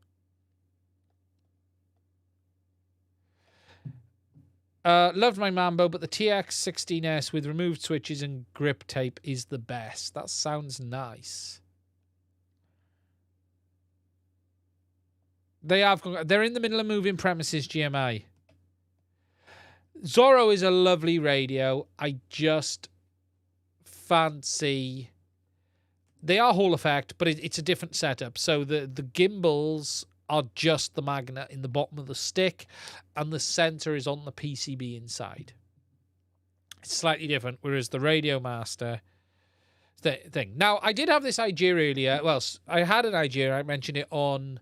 Loved my Mambo, but the TX16S with removed switches and grip tape is the best. That sounds nice. They're in the middle of moving premises, GMA. Zorro is a lovely radio. I just fancy... They are Hall effect, but it's a different setup. So the gimbals are just the magnet in the bottom of the stick, and the sensor is on the PCB inside. It's slightly different, whereas the RadioMaster thing. Now, I did have this idea earlier. Well, I had an idea. I mentioned it on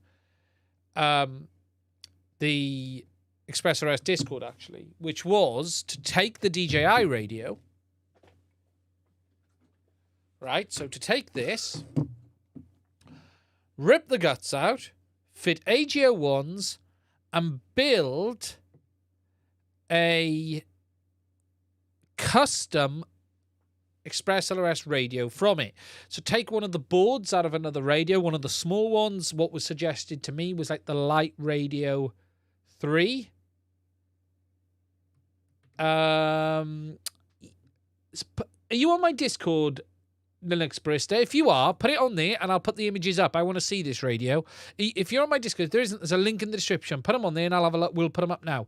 the ExpressRS Discord, actually, which was to take the DJI radio, right? So to take this, rip the guts out, fit AGO1s, and build a custom ExpressLRS radio from it. So take one of the boards out of another radio, one of the small ones. What was suggested to me was like the Light Radio 3. Are you on my Discord, Linux Barista? If you are, put it on there and I'll put the images up. I want to see this radio. If you're on my Discord, there's a link in the description. Put them on there and I'll have a look. We'll put them up now.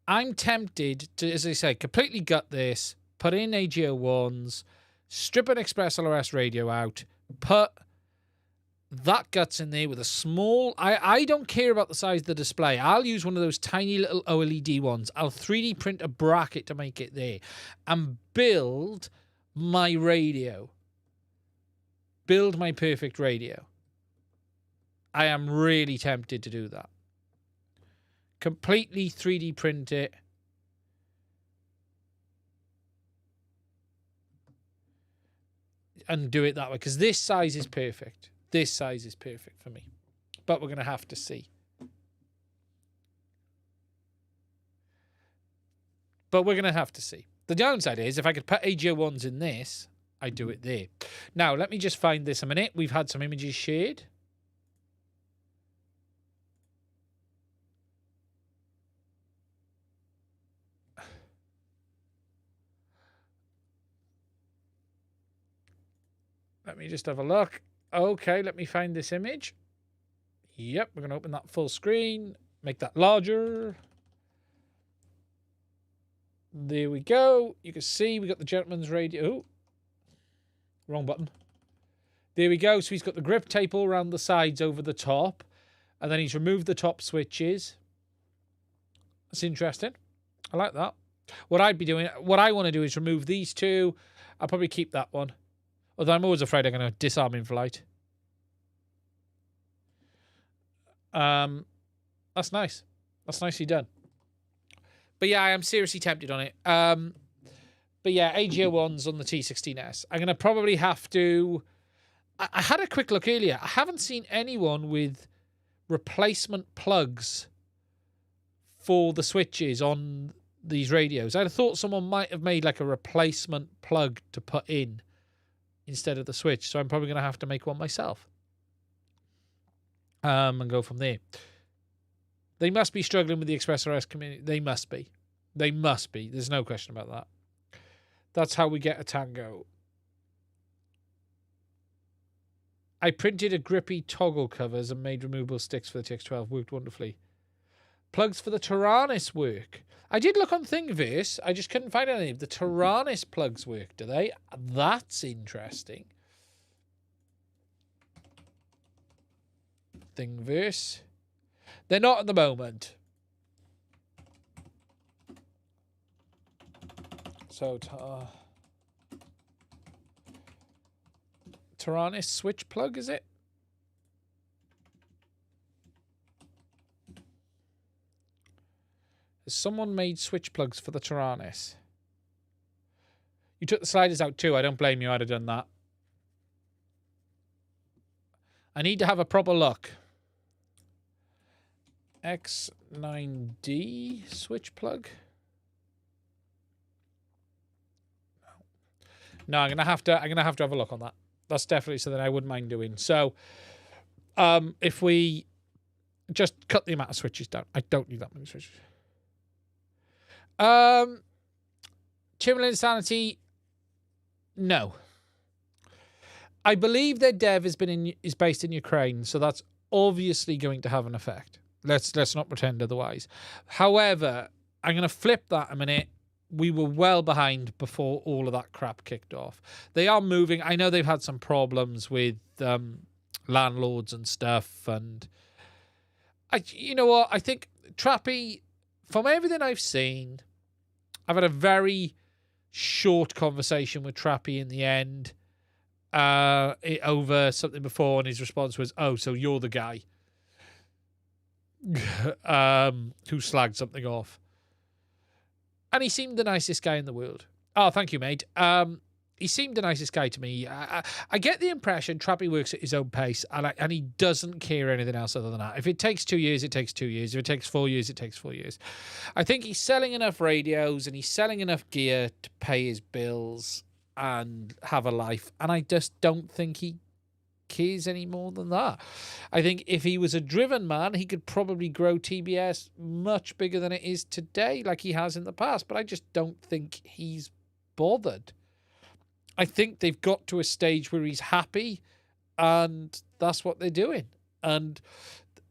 I'm tempted to, as I say, completely gut this, put in AGO1s, strip an ExpressLRS radio out, put that guts in there with a small... I don't care about the size of the display. I'll use one of those tiny little OLED ones. I'll 3D print a bracket to make it there and build my radio. Build my perfect radio. I am really tempted to do that. Completely 3D print it. And do it that way. Because this size is perfect. This size is perfect for me. But we're going to have to see. The downside is, if I could put AGO1s in this, I'd do it there. Now, let me just find this a minute. We've had some images shared. Let me just have a look. Okay, let me find this image. Yep, we're going to open that full screen. Make that larger. There we go. You can see we got the gentleman's radio. Oh, wrong button. There we go. So he's got the grip tape all around the sides over the top. And then he's removed the top switches. That's interesting. I like that. What I'd be doing, what I want to do is remove these two. I'll probably keep that one. Although I'm always afraid I'm going to disarm in flight. That's nice. That's nicely done. But yeah, I am seriously tempted on it. But yeah, AGO1s on the T16S. I'm going to probably have to... I had a quick look earlier. I haven't seen anyone with replacement plugs for the switches on these radios. I'd have thought someone might have made like a replacement plug to put in instead of the switch. So I'm probably going to have to make one myself. And go from there. They must be struggling with the ExpressRS community. They must be. They must be. There's no question about that. That's how we get a Tango. I printed a grippy toggle covers and made removable sticks for the TX12. Worked wonderfully. Plugs for the Taranis work. I did look on Thingiverse. I just couldn't find any. The Taranis plugs work, do they? That's interesting. Thingiverse. They're not at the moment. So, Taranis switch plug, is it? Has someone made switch plugs for the Taranis? You took the sliders out too. I don't blame you. I'd have done that. I need to have a proper look. X9D switch plug. No, I'm gonna have to have a look on that. That's definitely something I wouldn't mind doing. So, if we just cut the amount of switches down, I don't need that many switches. Chimney Insanity, no. I believe their dev is based in Ukraine, so that's obviously going to have an effect. Let's not pretend otherwise. However, I'm going to flip that a minute. We were well behind before all of that crap kicked off. They are moving. I know they've had some problems with landlords and stuff, and you know what? I think Trappy, from everything I've seen, I've had a very short conversation with Trappy in the end over something before, and his response was, "Oh, so you're the guy who slagged something off." And he seemed the nicest guy in the world. Oh, thank you, mate. He seemed the nicest guy to me. I get the impression Trappy works at his own pace, and he doesn't care anything else other than that. If it takes 2 years, it takes 2 years. If it takes 4 years, it takes 4 years. I think he's selling enough radios and he's selling enough gear to pay his bills and have a life. And I just don't think he cares any more than that. I think if he was a driven man, he could probably grow TBS much bigger than it is today, like he has in the past. But I just don't think he's bothered. I think they've got to a stage where he's happy, and that's what they're doing. And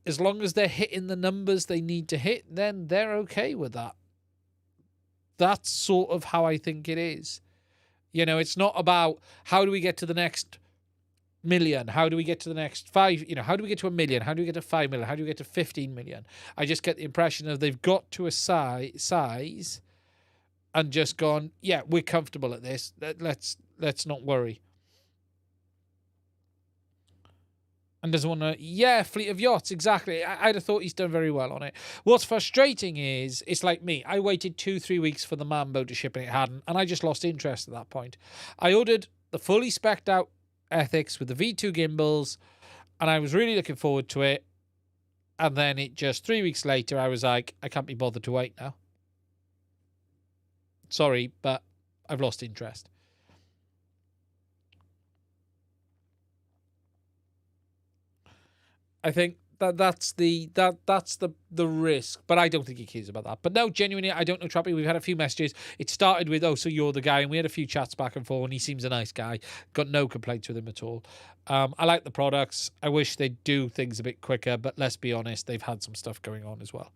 as long as they're hitting the numbers they need to hit, then they're okay with that. That's sort of how I think it is. You know, it's not about how do we get to the next million? How do we get to the next 5? You know, how do we get to 1 million? How do we get to 5 million? How do we get to 15 million? I just get the impression of they've got to a size and just gone, yeah, we're comfortable at this. Let's not worry. And doesn't want to, yeah, fleet of yachts, exactly. I'd have thought he's done very well on it. What's frustrating is, it's like me. I waited 2-3 weeks for the Mambo to ship and it hadn't, and I just lost interest at that point. I ordered the fully spec'd out Ethics with the V2 gimbals, and I was really looking forward to it. And then it just 3 weeks later, I was like, I can't be bothered to wait now. Sorry, but I've lost interest. I think that's the risk, but I don't think he cares about that. But no, genuinely, I don't know Trappy. We've had a few messages. It started with, oh, so you're the guy, and we had a few chats back and forth, and he seems a nice guy. Got no complaints with him at all. I like the products. I wish they'd do things a bit quicker, but let's be honest, they've had some stuff going on as well.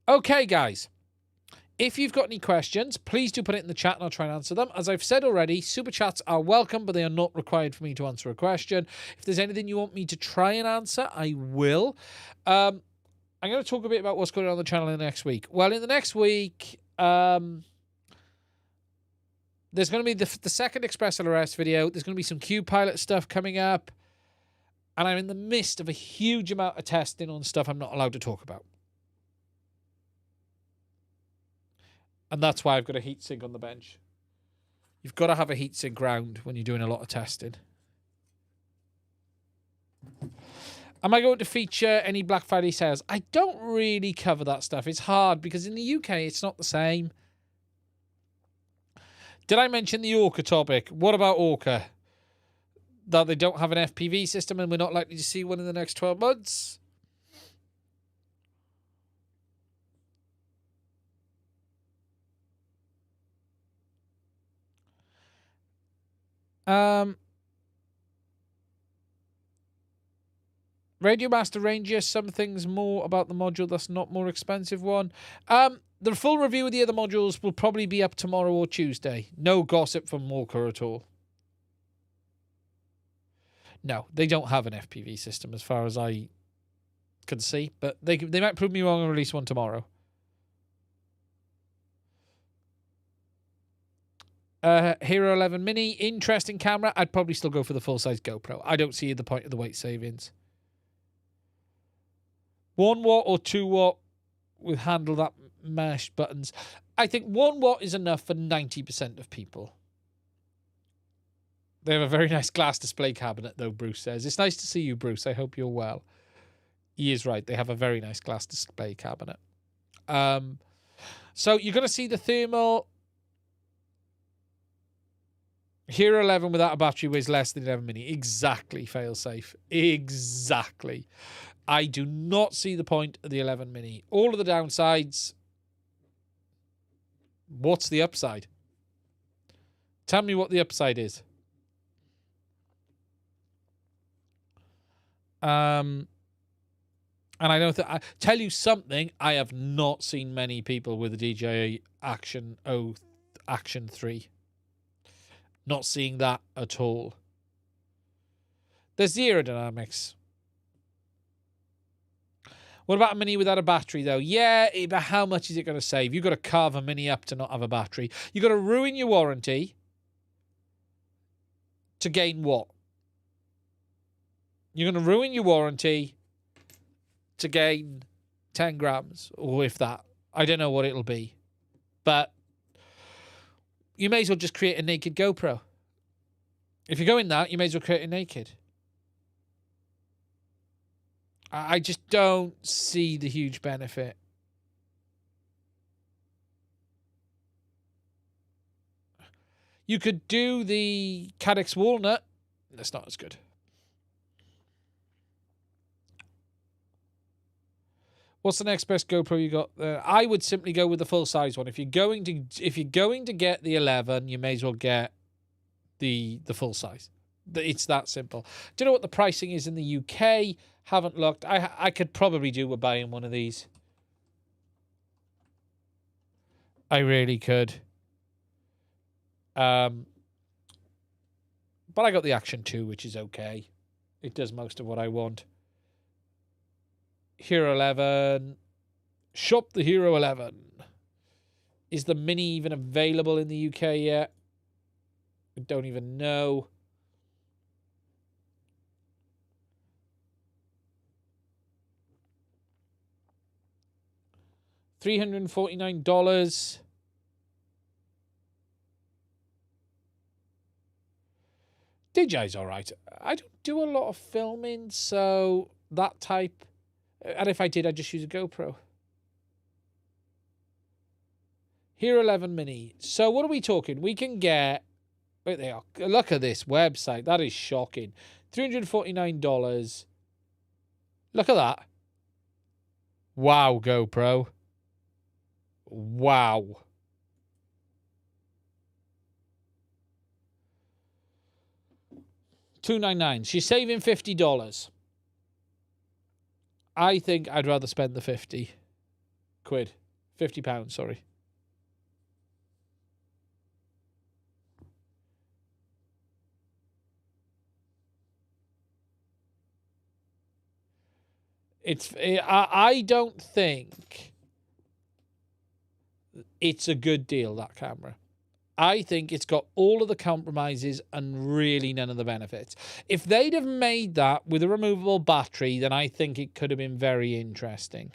Okay, guys. If you've got any questions, please do put it in the chat and I'll try and answer them. As I've said already, super chats are welcome, but they are not required for me to answer a question. If there's anything you want me to try and answer, I will. I'm going to talk a bit about what's going on the channel in the next week. Well, in the next week, there's going to be the second Express ELRS video. There's going to be some Q-Pilot stuff coming up. And I'm in the midst of a huge amount of testing on stuff I'm not allowed to talk about. And that's why I've got a heatsink on the bench. You've got to have a heatsink round when you're doing a lot of testing. Am I going to feature any Black Friday sales? I don't really cover that stuff. It's hard because in the UK, it's not the same. Did I mention the Orqa topic? What about Orqa? That they don't have an FPV system and we're not likely to see one in the next 12 months? RadioMaster Ranger, some things more about the module that's not more expensive one. The full review of the other modules will probably be up tomorrow or Tuesday. No gossip from Walker at all. No, they don't have an FPV system as far as I can see, but they might prove me wrong and release one tomorrow. Hero 11 Mini, interesting camera. I'd probably still go for the full-size GoPro. I don't see the point of the weight savings. 1 watt or 2 watt with handle that mesh buttons. I think 1 watt is enough for 90% of people. They have a very nice glass display cabinet, though, Bruce says. It's nice to see you, Bruce. I hope you're well. He is right. They have a very nice glass display cabinet. So you're going to see the thermal. Hero 11 without a battery weighs less than 11 Mini. Exactly, failsafe. Exactly. I do not see the point of the 11 Mini. All of the downsides. What's the upside? Tell me what the upside is. And I don't think I tell you something. I have not seen many people with the DJI Action 3. Not seeing that at all. There's the aerodynamics. What about a Mini without a battery, though? Yeah, but how much is it going to save? You've got to carve a Mini up to not have a battery. You've got to ruin your warranty to gain what? You're going to ruin your warranty to gain 10 grams, or if that. I don't know what it'll be. But you may as well just create a naked GoPro. If you're going that, you may as well create it naked. I just don't see the huge benefit. You could do the Caddx Walnut. That's not as good. What's the next best GoPro you got there? I would simply go with the full size one. If you're going to get the 11, you may as well get the full size. It's that simple. Do you know what the pricing is in the UK? Haven't looked. I could probably do with buying one of these. I really could. But I got the Action 2, which is okay. It does most of what I want. Hero 11. Shop the Hero 11. Is the Mini even available in the UK yet? I don't even know. $349. DJI's all right. I don't do a lot of filming, so that type. And if I did, I'd just use a GoPro. Hero 11 Mini. So what are we talking? We can get... Wait, they are. Look at this website. That is shocking. $349. Look at that. Wow, GoPro. Wow. $299. She's saving $50. I think I'd rather spend the 50 quid. £50, sorry. I don't think it's a good deal, that camera. I think it's got all of the compromises and really none of the benefits. If they'd have made that with a removable battery, then I think it could have been very interesting.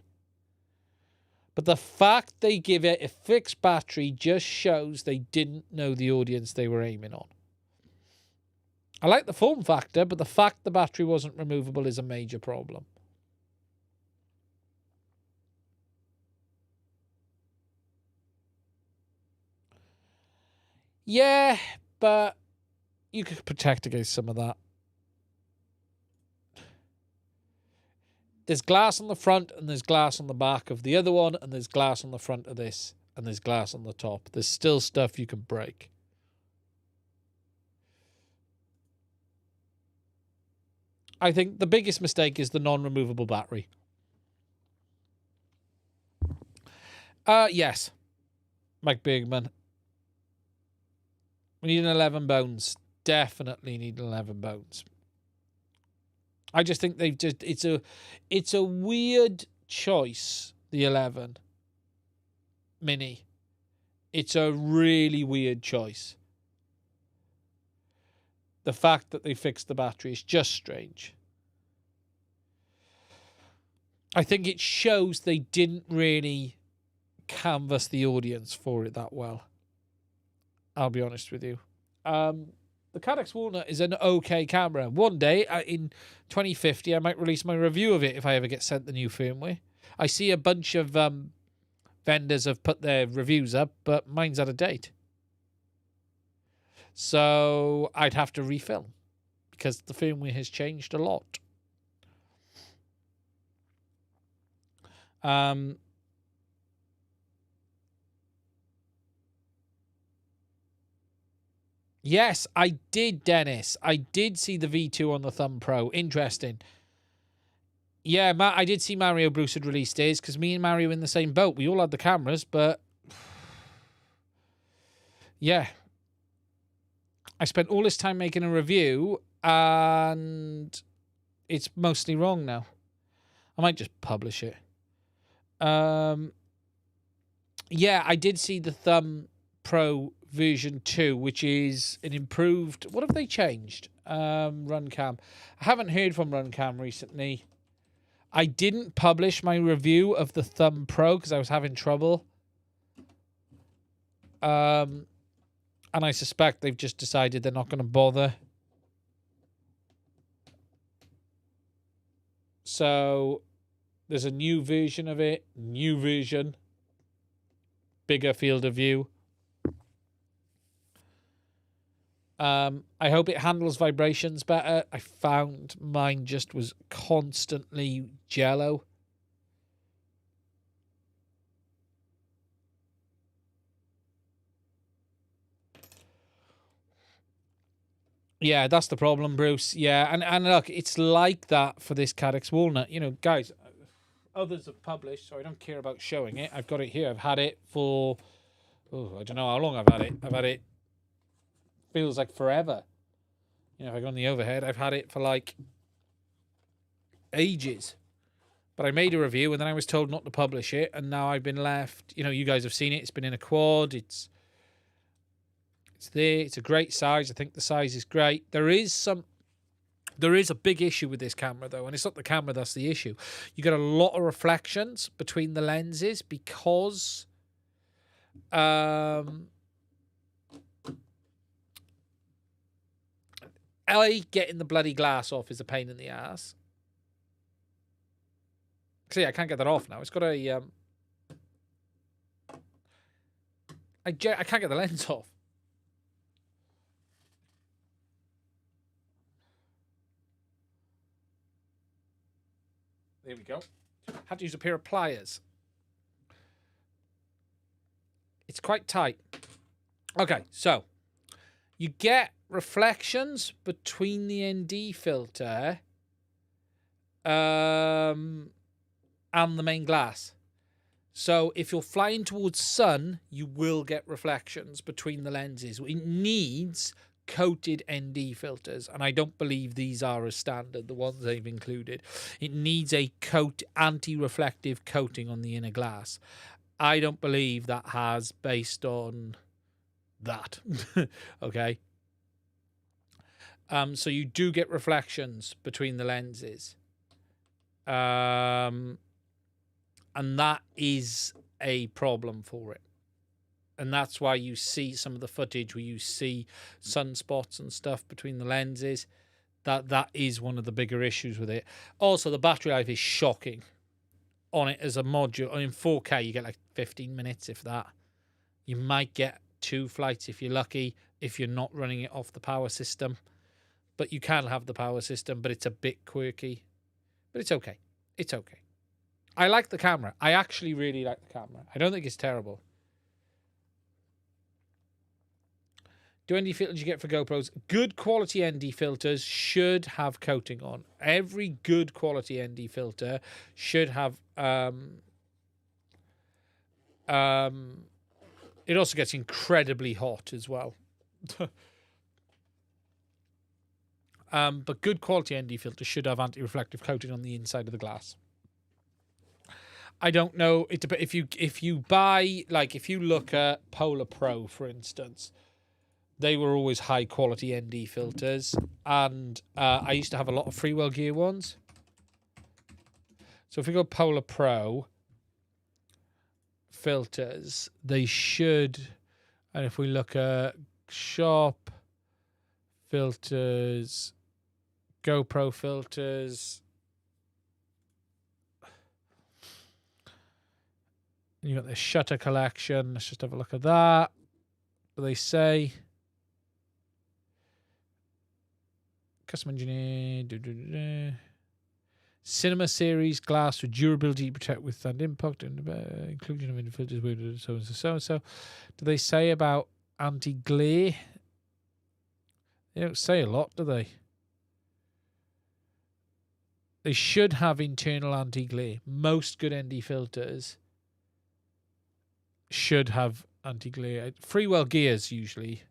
But the fact they give it a fixed battery just shows they didn't know the audience they were aiming on. I like the form factor, but the fact the battery wasn't removable is a major problem. Yeah, but you could protect against some of that. There's glass on the front and there's glass on the back of the other one, and there's glass on the front of this, and there's glass on the top. There's still stuff you can break. I think the biggest mistake is the non-removable battery. Yes, Mike Bigman. We need an 11 bones. Definitely need an 11 bones. I just think they've just it's a weird choice, the 11 Mini. It's a really weird choice. The fact that they fixed the battery is just strange. I think it shows they didn't really canvass the audience for it that well. I'll be honest with you. The Caddx Walnut is an okay camera. One day, in 2050, I might release my review of it if I ever get sent the new firmware. I see a bunch of vendors have put their reviews up, but mine's out of date. So I'd have to refilm because the firmware has changed a lot. Yes, I did, Dennis. I did see the V2 on the Thumb Pro. Interesting. Yeah, I did see Mario Bruce had released his because me and Mario were in the same boat. We all had the cameras, but yeah. I spent all this time making a review and it's mostly wrong now. I might just publish it. Yeah, I did see the Thumb Pro version 2, which is an improved... What have they changed? Runcam. I haven't heard from Runcam recently. I didn't publish my review of the Thumb Pro because I was having trouble. And I suspect they've just decided they're not going to bother. So there's a new version of it. New version. Bigger field of view. I hope it handles vibrations better. I found mine just was constantly jello. Yeah, that's the problem, Bruce. Yeah, and look, it's like that for this Caddx Walnut. You know, guys, others have published, so I don't care about showing it. I've got it here. I've had it for, I don't know how long I've had it. I've had it, feels like forever. You know, if I go on the overhead, I've had it for like ages. But I made a review and then I was told not to publish it, and now I've been left, you know, you guys have seen it. It's been in a quad. It's there. It's a great size. I think the size is great. There is a big issue with this camera though, and it's not the camera that's the issue. You get a lot of reflections between the lenses because getting the bloody glass off is a pain in the ass. See, I can't get that off now. It's got a I can't get the lens off. There we go. Had to use a pair of pliers. It's quite tight. Okay, so you get reflections between the ND filter and the main glass. So if you're flying towards sun, you will get reflections between the lenses. It needs coated ND filters, and I don't believe these are as standard, the ones they've included. It needs a anti-reflective coating on the inner glass. I don't believe that has based on that. Okay. So you do get reflections between the lenses. And that is a problem for it. And that's why you see some of the footage where you see sunspots and stuff between the lenses. That is one of the bigger issues with it. Also, the battery life is shocking on it as a module. In 4K, you get like 15 minutes, if that. You might get 2 flights if you're lucky, if you're not running it off the power system. But you can have the power system, but it's a bit quirky. But it's okay. It's okay. I like the camera. I actually really like the camera. I don't think it's terrible. Do ND filters you get for GoPros? Good quality ND filters should have coating on. Every good quality ND filter should have... it also gets incredibly hot as well. But good quality ND filters should have anti-reflective coating on the inside of the glass. I don't know. If you buy, like, if you look at Polar Pro, for instance, they were always high quality ND filters, and I used to have a lot of Freewell Gear ones. So if we go Polar Pro filters, they should, and if we look at shop filters, GoPro filters, you got the shutter collection. Let's just have a look at that. What do they say? Custom engineer. Cinema series glass with durability to protect withstand impact and inclusion of filters, so and so and so. Do they say about anti-glare? They don't say a lot, do they? They should have internal anti-glare. Most good ND filters should have anti-glare. Freewell Gears usually.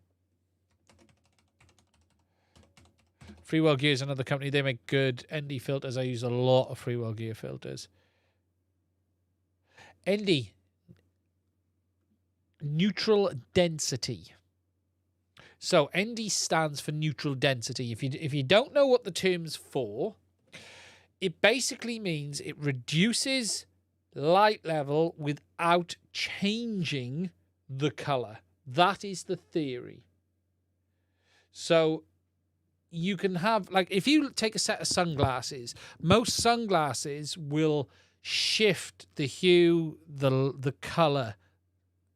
Freewell Gear is another company. They make good ND filters. I use a lot of Freewell Gear filters. ND. Neutral density. So ND stands for neutral density. If you don't know what the term's for, it basically means it reduces light level without changing the color. That is the theory. So you can have, like, if you take a set of sunglasses, most sunglasses will shift the hue, the color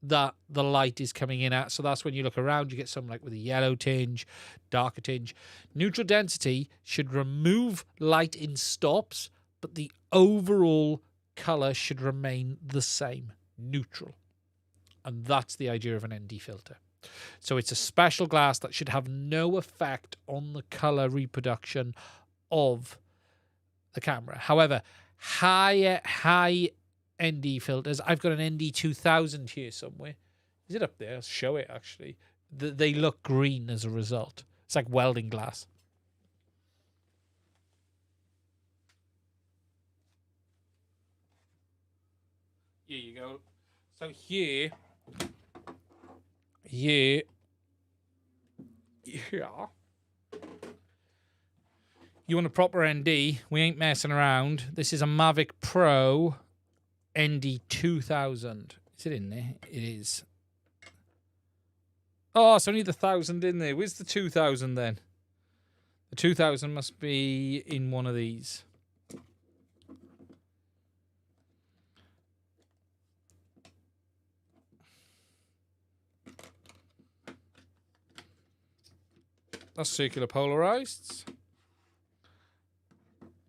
that the light is coming in at. So that's when you look around, you get some like with a yellow tinge, darker tinge. Neutral density should remove light in stops, but the overall color should remain the same, neutral. And that's the idea of an ND filter. So it's a special glass that should have no effect on the color reproduction of the camera. However, high ND filters, I've got an ND 2000 here somewhere. Is it up there? I'll show it actually. They look green as a result. It's like welding glass. Here you go. So here. Yeah. You want a proper ND? We ain't messing around. This is a Mavic Pro ND 2000. Is it in there? It is. Oh, it's only the 1000 in there. Where's the 2000 then? The 2000 must be in one of these. That's circular polarized.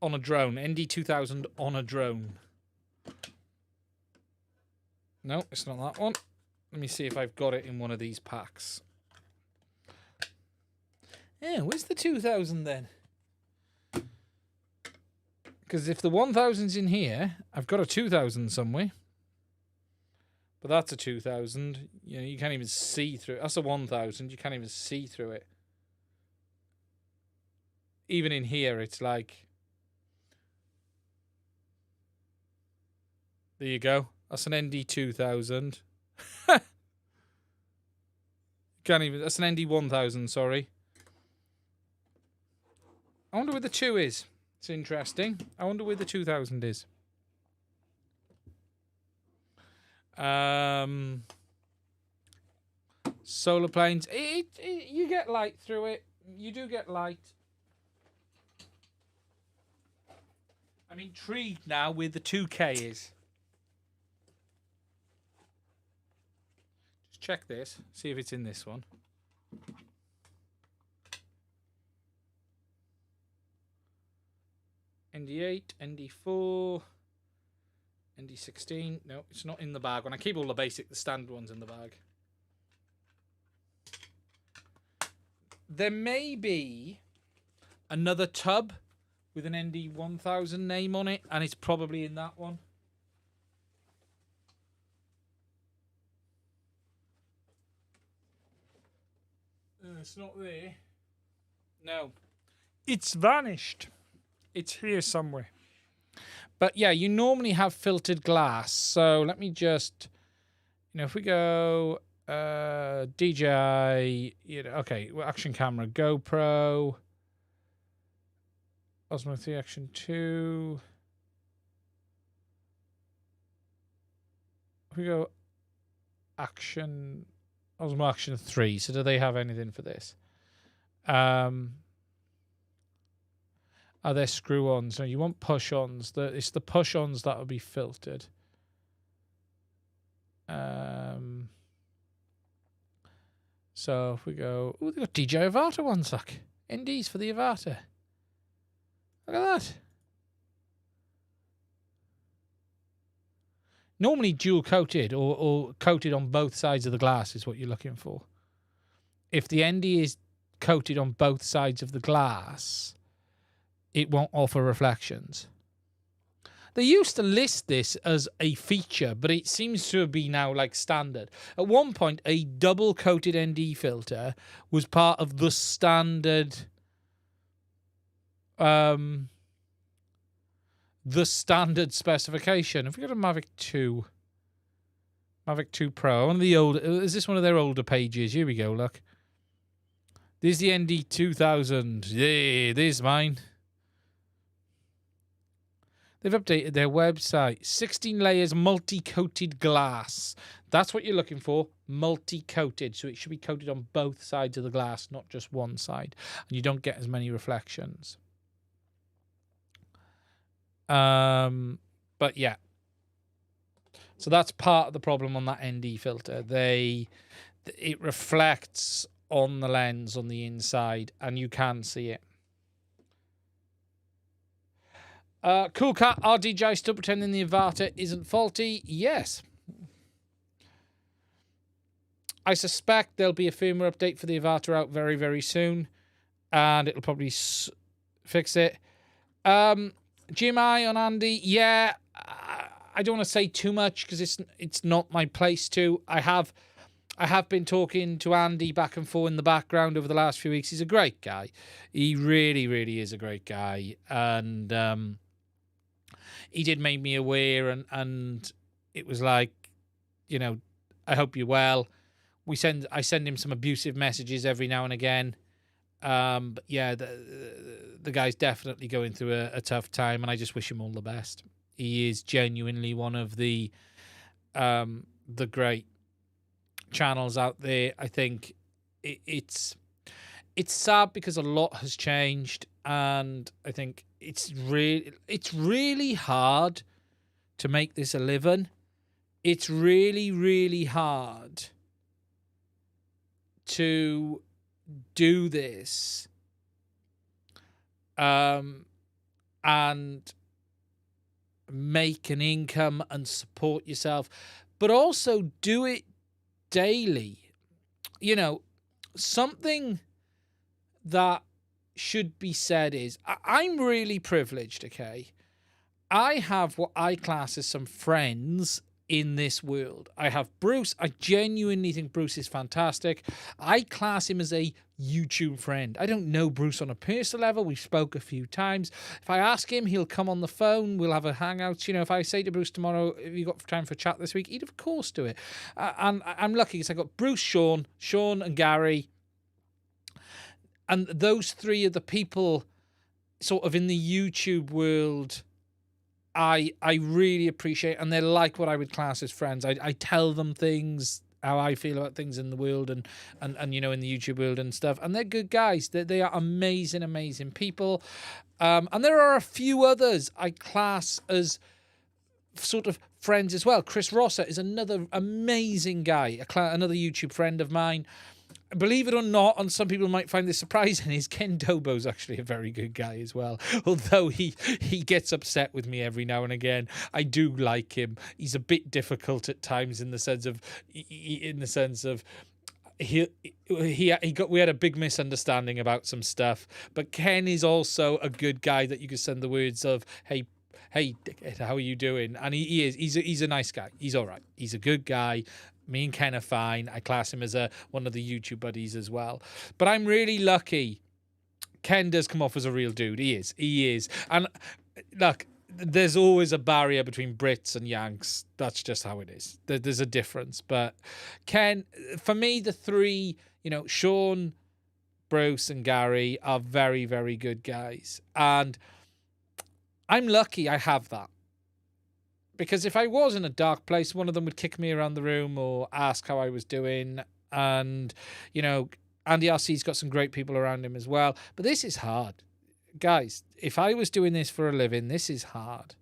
On a drone. ND 2000 on a drone. No, it's not that one. Let me see if I've got it in one of these packs. Yeah, where's the 2000 then? Because if the 1000's in here, I've got a 2000 somewhere. But that's a 2000. You know, you can't even see through it. That's a 1000. You can't even see through it. Even in here, it's like... There you go. That's an ND 2000. Can't even... That's an ND 1000, sorry. I wonder where the 2 is. It's interesting. I wonder where the 2000 is. Solar planes. You get light through it. You do get light. I'm intrigued now where the 2K is. Just check this. See if it's in this one. ND8, ND4, ND16. No, it's not in the bag. When I keep all the standard ones in the bag. There may be another tub with an ND 1000 name on it, and it's probably in that one. It's not there. No. It's vanished. It's here somewhere. But yeah, you normally have filtered glass. So let me just, if we go DJI, okay, action camera, GoPro, Osmo 3 Action 2. If we go Action, Osmo Action 3. So do they have anything for this? Are there screw-ons? No, you want push-ons. It's the push-ons that will be filtered. So if we go... Oh, they've got DJI Avata ones, look. NDs for the Avata. Look at that. Normally dual-coated or coated on both sides of the glass is what you're looking for. If the ND is coated on both sides of the glass, it won't offer reflections. They used to list this as a feature, but it seems to be now like standard. At one point, a double-coated ND filter was part of the standard... the standard specification. If we go to Mavic 2 Pro, one of the old, is this one of their older pages? Here we go, look. There's the ND 2000. Yeah, there's mine. They've updated their website. 16 layers multi-coated glass. That's what you're looking for. Multi-coated. So it should be coated on both sides of the glass, not just one side. And you don't get as many reflections. But yeah. So that's part of the problem on that ND filter. It reflects on the lens on the inside, and you can see it. Cool Cat, are DJI still pretending the Avata isn't faulty? Yes. I suspect there'll be a firmware update for the Avata out very, very soon, and it'll probably fix it. GMI on Andy, yeah. I don't want to say too much because it's not my place to. I have been talking to Andy back and forth in the background over the last few weeks. He's a great guy. He really, really is a great guy. And he did make me aware, and it was like, I hope you're well. I send him some abusive messages every now and again. But yeah, the guy's definitely going through a tough time, and I just wish him all the best. He is genuinely one of the great channels out there. I think it's sad because a lot has changed, and I think it's really hard to make this a living. It's really, really hard to do this and make an income and support yourself, but also do it daily. Something that should be said is I'm really privileged, okay? I have what I class as some friends in this world. I have Bruce. I genuinely think Bruce is fantastic. I class him as a YouTube friend. I don't know Bruce on a personal level. We spoke a few times. If I ask him, he'll come on the phone. We'll have a hangout. If I say to Bruce tomorrow, have you got time for a chat this week? He'd of course do it. And I'm lucky because I got Bruce, Sean and Gary. And those three are the people sort of in the YouTube world I really appreciate, and they're like what I would class as friends. I tell them things, how I feel about things in the world and in the YouTube world and stuff. And they're good guys. They are amazing, amazing people. And there are a few others I class as sort of friends as well. Chris Rosser is another amazing guy, another YouTube friend of mine. Believe it or not, and some people might find this surprising, is Ken Dobo's actually a very good guy as well. Although he gets upset with me every now and again. I do like him. He's a bit difficult at times in the sense of we had a big misunderstanding about some stuff. But Ken is also a good guy that you can send the words of, hey, dickhead, how are you doing? And he's a nice guy. He's all right. He's a good guy. Me and Ken are fine. I class him as one of the YouTube buddies as well. But I'm really lucky Ken does come off as a real dude. He is. And look, there's always a barrier between Brits and Yanks. That's just how it is. There's a difference. But Ken, for me, the three, Sean, Bruce, and Gary are very, very good guys. And I'm lucky I have that. Because if I was in a dark place, one of them would kick me around the room or ask how I was doing. And, Andy RC's got some great people around him as well. But this is hard. Guys, if I was doing this for a living, this is hard.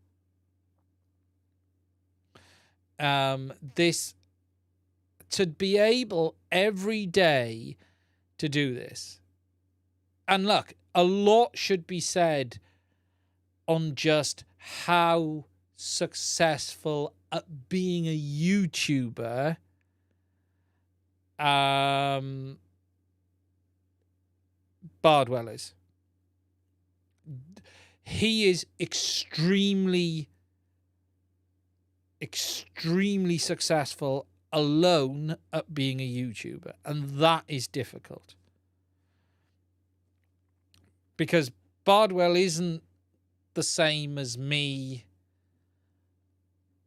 To be able every day to do this. And look, a lot should be said on just how successful at being a YouTuber Bardwell is. He is extremely successful alone at being a YouTuber, and that is difficult because Bardwell isn't the same as me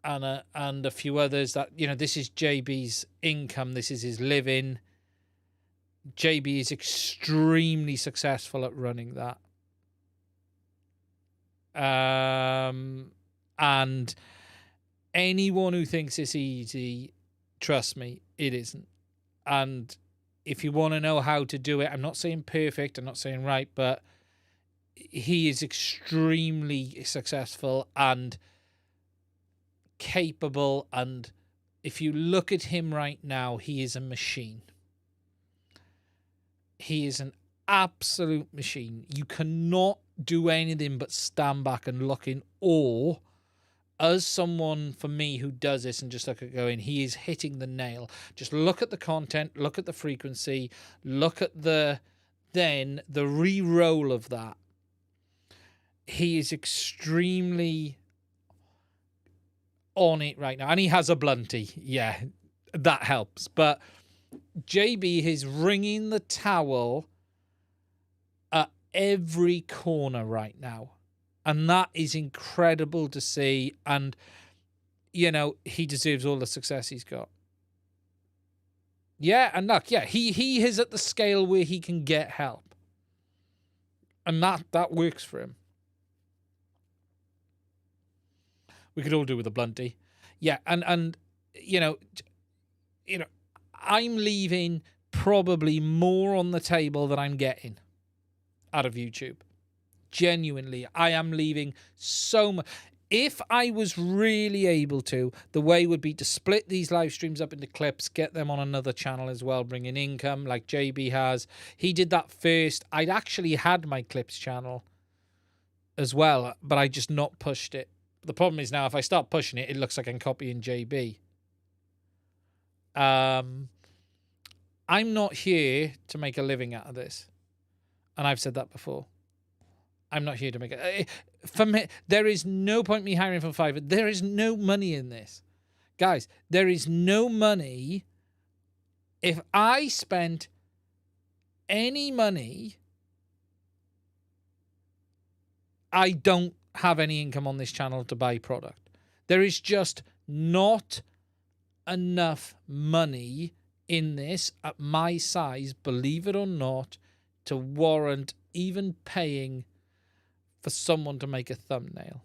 and a few others that, this is JB's income, this is his living. JB is extremely successful at running that. And anyone who thinks it's easy, trust me, it isn't. And if you want to know how to do it, I'm not saying perfect, I'm not saying right, but he is extremely successful and capable. And if you look at him right now, he is a machine. He is an absolute machine. You cannot do anything but stand back and look in awe as someone, for me, who does this and just look at going, he is hitting the nail. Just look at the content, look at the frequency, look at the re-roll of that. He is extremely on it right now. And he has a blunty. Yeah, that helps. But JB is ringing the towel at every corner right now. And that is incredible to see. And, he deserves all the success he's got. Yeah, and look, yeah, he is at the scale where he can get help. And that works for him. We could all do with a blunty. Yeah, and I'm leaving probably more on the table than I'm getting out of YouTube. Genuinely, I am leaving so much. If I was really able to, the way would be to split these live streams up into clips, get them on another channel as well, bring in income like JB has. He did that first. I'd actually had my clips channel as well, but I just not pushed it. The problem is now if I start pushing it, it looks like I'm copying JB. I'm not here to make a living out of this. And I've said that before. I'm not here to make it. For me, there is no point me hiring for Fiverr. There is no money in this. Guys, there is no money. If I spent any money, I don't have any income on this channel to buy product. There is just not enough money in this at my size, believe it or not, to warrant even paying for someone to make a thumbnail.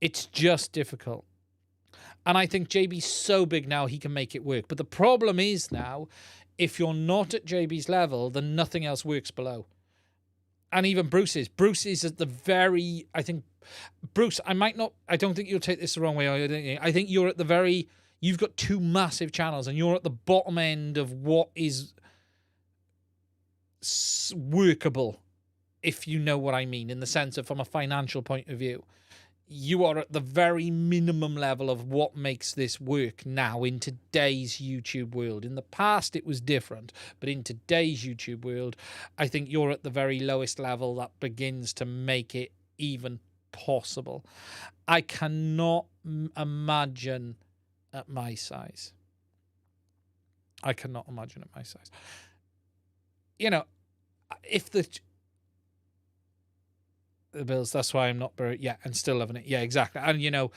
It's just difficult. And I think JB's so big now he can make it work. But the problem is now, if you're not at JB's level, then nothing else works below. And even Bruce is. Bruce is at the very, I think, Bruce, I don't think you'll take this the wrong way. I think you're at the very, you've got two massive channels and you're at the bottom end of what is workable, if you know what I mean, in the sense of from a financial point of view. You are at the very minimum level of what makes this work now in today's YouTube world. In the past, it was different, but in today's YouTube world, I think you're at the very lowest level that begins to make it even possible. I cannot imagine at my size. I cannot imagine at my size. You know, if the bills, that's why I'm not very, yeah, and still loving it. Yeah, exactly. And, you know,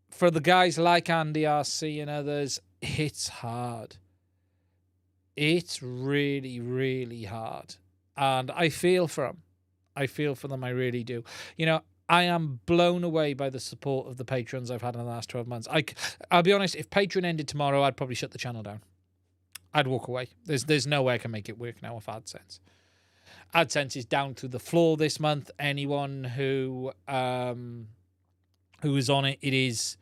for the guys like Andy RC and others, it's hard. It's really, really hard. And I feel for them. I feel for them. I really do. You know, I am blown away by the support of the patrons I've had in the last 12 months. I'll be honest, if Patreon ended tomorrow, I'd probably shut the channel down. I'd walk away. There's no way I can make it work now with AdSense. AdSense is down to the floor this month. Anyone who is on it, it's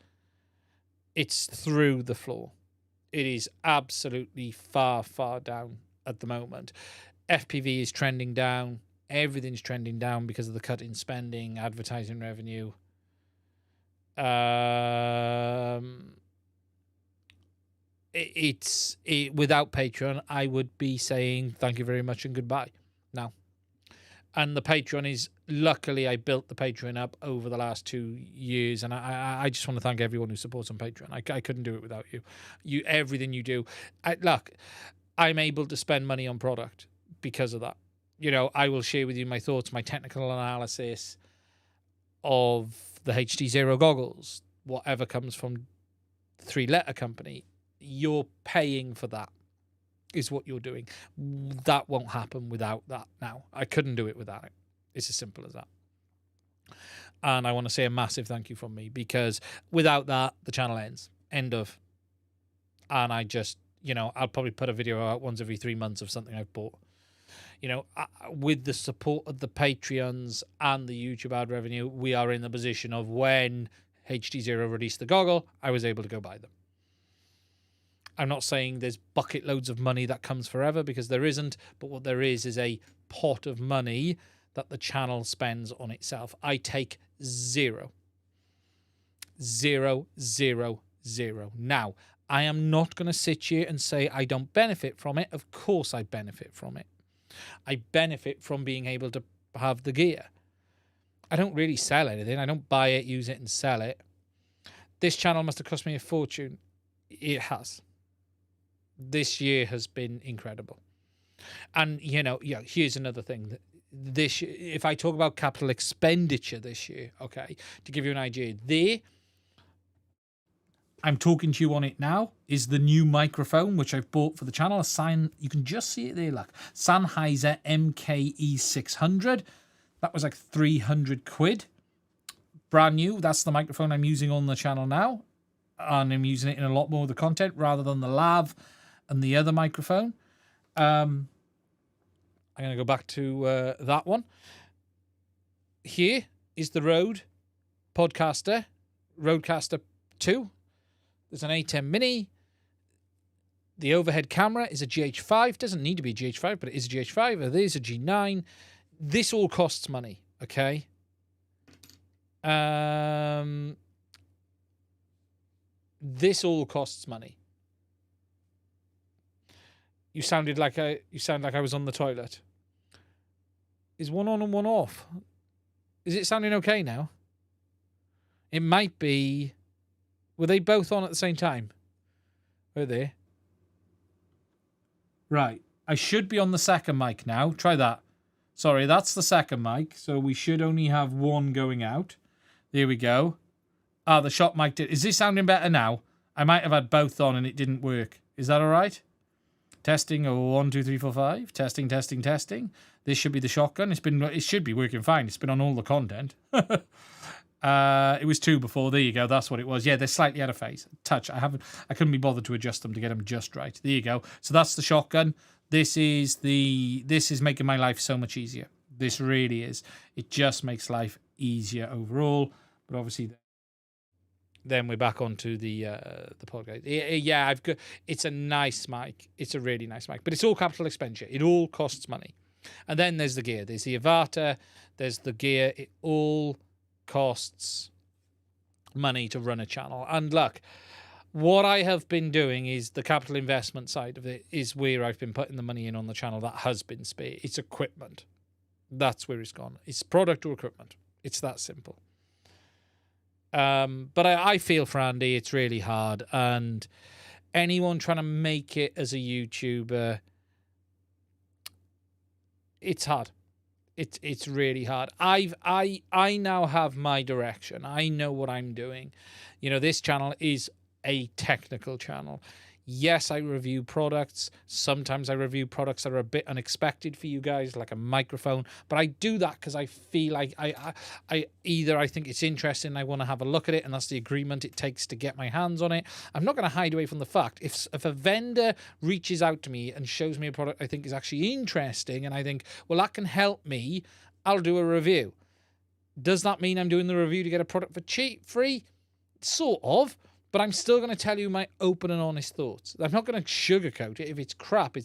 through the floor. It is absolutely far, far down at the moment. FPV is trending down. Everything's trending down because of the cut in spending, advertising revenue. Without Patreon, I would be saying thank you very much and goodbye now. And the Patreon is, luckily, I built the Patreon up over the last 2 years, and I just want to thank everyone who supports on Patreon. I couldn't do it without you. Everything you do. Look, I'm able to spend money on product because of that. You know, I will share with you my thoughts, my technical analysis of the HDZero goggles, whatever comes from the 3-letter company. You're paying for that, is what you're doing. That won't happen without that now. I couldn't do it without it. It's as simple as that. And I want to say a massive thank you from me, because without that, the channel ends. End of. And I just, you know, I'll probably put a video out once every 3 months of something I've bought. You know, with the support of the Patreons and the YouTube ad revenue, we are in the position of when HDZero released the goggle, I was able to go buy them. I'm not saying there's bucket loads of money that comes forever, because there isn't, but what there is a pot of money that the channel spends on itself. I take zero. Zero, zero, zero. Now, I am not going to sit here and say I don't benefit from it. Of course I benefit from it. I benefit from being able to have the gear. I don't really sell anything. I don't buy it, use it, and sell it. This channel must have cost me a fortune. It has. This year has been incredible. And, you know, yeah, here's another thing. If I talk about capital expenditure this year, okay, to give you an idea, I'm talking to you on it now, is the new microphone, which I've bought for the channel. You can just see it there, look. Sennheiser MKE600. That was like 300 quid. Brand new. That's the microphone I'm using on the channel now. And I'm using it in a lot more of the content rather than the lav and the other microphone. I'm going to go back to that one. Here is the Rode Rodecaster 2. There's an A10 Mini. The overhead camera is a GH5. Doesn't need to be a GH5, but it is a GH5. There's a G9. This all costs money, okay? This all costs money. You sound like I was on the toilet. Is one on and one off? Is it sounding okay now? It might be. Were they both on at the same time? Were they? Right. I should be on the second mic now. Try that. Sorry, that's the second mic. So we should only have one going out. There we go. Ah, the shot mic did. Is this sounding better now? I might have had both on and it didn't work. Is that all right? Testing. Oh, 1, 2, 3, 4, 5. Testing, testing, testing. This should be the shotgun. It should be working fine. It's been on all the content. It was 2 before. There you go. That's what it was. Yeah, they're slightly out of phase. Touch. I couldn't be bothered to adjust them to get them just right. There you go. So that's the shotgun. This is making my life so much easier. This really is. It just makes life easier overall. But obviously, then we're back onto the podcast. Yeah, it's a nice mic. It's a really nice mic. But it's all capital expenditure. It all costs money. And then there's the gear. There's the Avata. There's the gear. It all costs money to run a channel. And look, what I have been doing is the capital investment side of it is where I've been putting the money in on the channel that has been spare. It's equipment. That's where it's gone. It's product or equipment. It's that simple. But I feel for Andy. It's really hard. And anyone trying to make it as a YouTuber, it's hard. It's really hard. I now have my direction. I know what I'm doing. You know, this channel is a technical channel. Yes, I review products. Sometimes I review products that are a bit unexpected for you guys, like a microphone. But I do that because I feel like I think it's interesting and I want to have a look at it, and that's the agreement it takes to get my hands on it. I'm not going to hide away from the fact if a vendor reaches out to me and shows me a product I think is actually interesting and I think, well, that can help me, I'll do a review. Does that mean I'm doing the review to get a product for free? Sort of. But I'm still going to tell you my open and honest thoughts. I'm not going to sugarcoat it. If it's crap,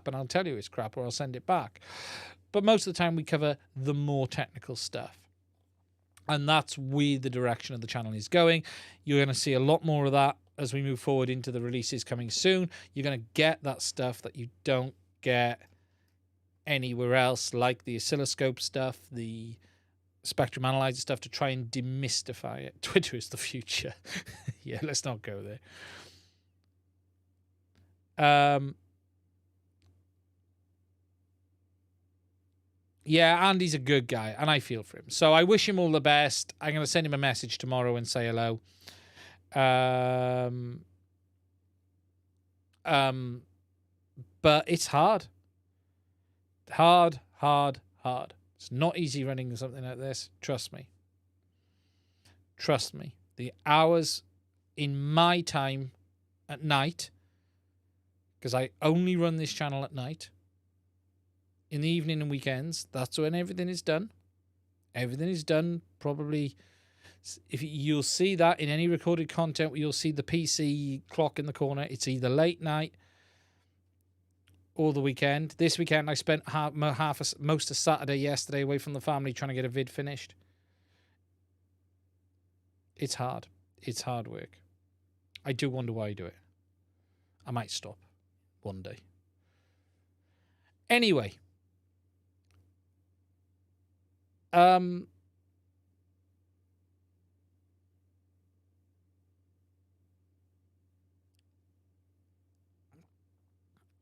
and I'll tell you it's crap or I'll send it back. But most of the time we cover the more technical stuff. And that's where the direction of the channel is going. You're going to see a lot more of that as we move forward into the releases coming soon. You're going to get that stuff that you don't get anywhere else, like the oscilloscope stuff, the spectrum analyzer stuff, to try and demystify it. Twitter is the future. Yeah, let's not go there. Yeah, Andy's a good guy, and I feel for him. So I wish him all the best. I'm going to send him a message tomorrow and say hello. But it's hard. Hard. It's not easy running something like this. Trust me. Trust me. The hours in my time at night, because I only run this channel at night, in the evening and weekends, that's when everything is done. Everything is done probably. If you'll see that in any recorded content, you'll see the PC clock in the corner. It's either late night or the weekend. This weekend, I spent most of Saturday yesterday away from the family trying to get a vid finished. It's hard. It's hard work. I do wonder why I do it. I might stop one day. Anyway.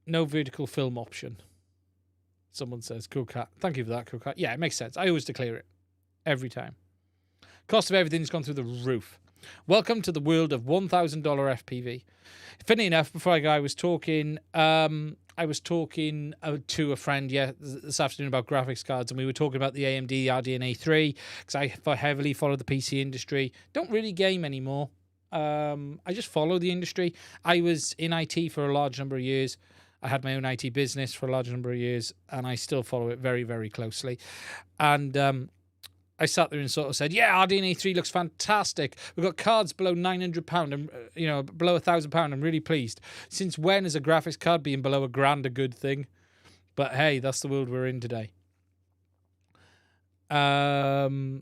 No vertical film option. Someone says, cool cat. Thank you for that, cool cat. Yeah, it makes sense. I always declare it. Every time. Cost of everything's gone through the roof. Welcome to the world of $1,000 FPV. Funny enough, before I go, I was talking to a friend this afternoon about graphics cards, and we were talking about the AMD RDNA 3, because I heavily follow the PC industry. Don't really game anymore. I just follow the industry. I was in IT for a large number of years. I had my own IT business for a large number of years, and I still follow it very, very closely. And I sat there and sort of said, yeah, RDNA 3 looks fantastic. We've got cards below £900 and, below £1,000. I'm really pleased. Since when is a graphics card being below £1,000 a good thing? But hey, that's the world we're in today. That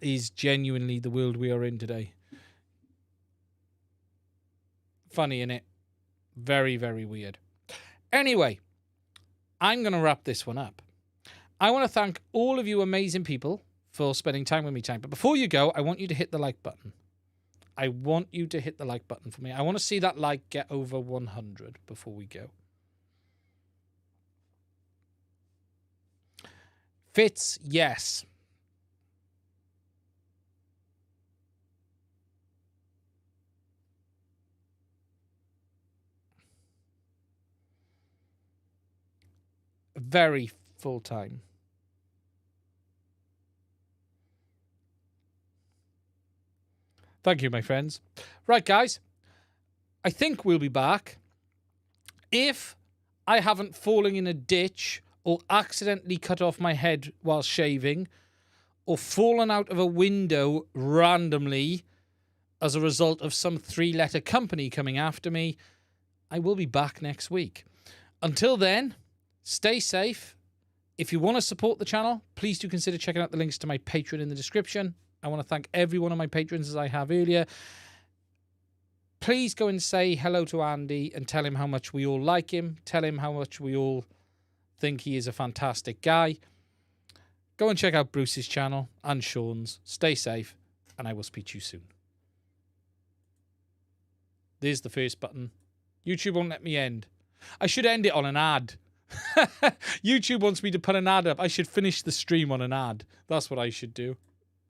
is genuinely the world we are in today. Funny, innit? Very, very weird. Anyway, I'm going to wrap this one up. I want to thank all of you amazing people for spending time with me tonight. But before you go, I want you to hit the like button. I want you to hit the like button for me. I want to see that like get over 100 before we go. Fitz, yes. Very full time. Thank you, my friends. Right, guys. I think we'll be back. If I haven't fallen in a ditch or accidentally cut off my head while shaving or fallen out of a window randomly as a result of some 3-letter company coming after me, I will be back next week. Until then, stay safe. If you want to support the channel, please do consider checking out the links to my Patreon in the description. I want to thank every one of my patrons as I have earlier. Please go and say hello to Andy and tell him how much we all like him. Tell him how much we all think he is a fantastic guy. Go and check out Bruce's channel and Sean's. Stay safe, and I will speak to you soon. There's the first button. YouTube won't let me end. I should end it on an ad. YouTube wants me to put an ad up. I should finish the stream on an ad. That's what I should do.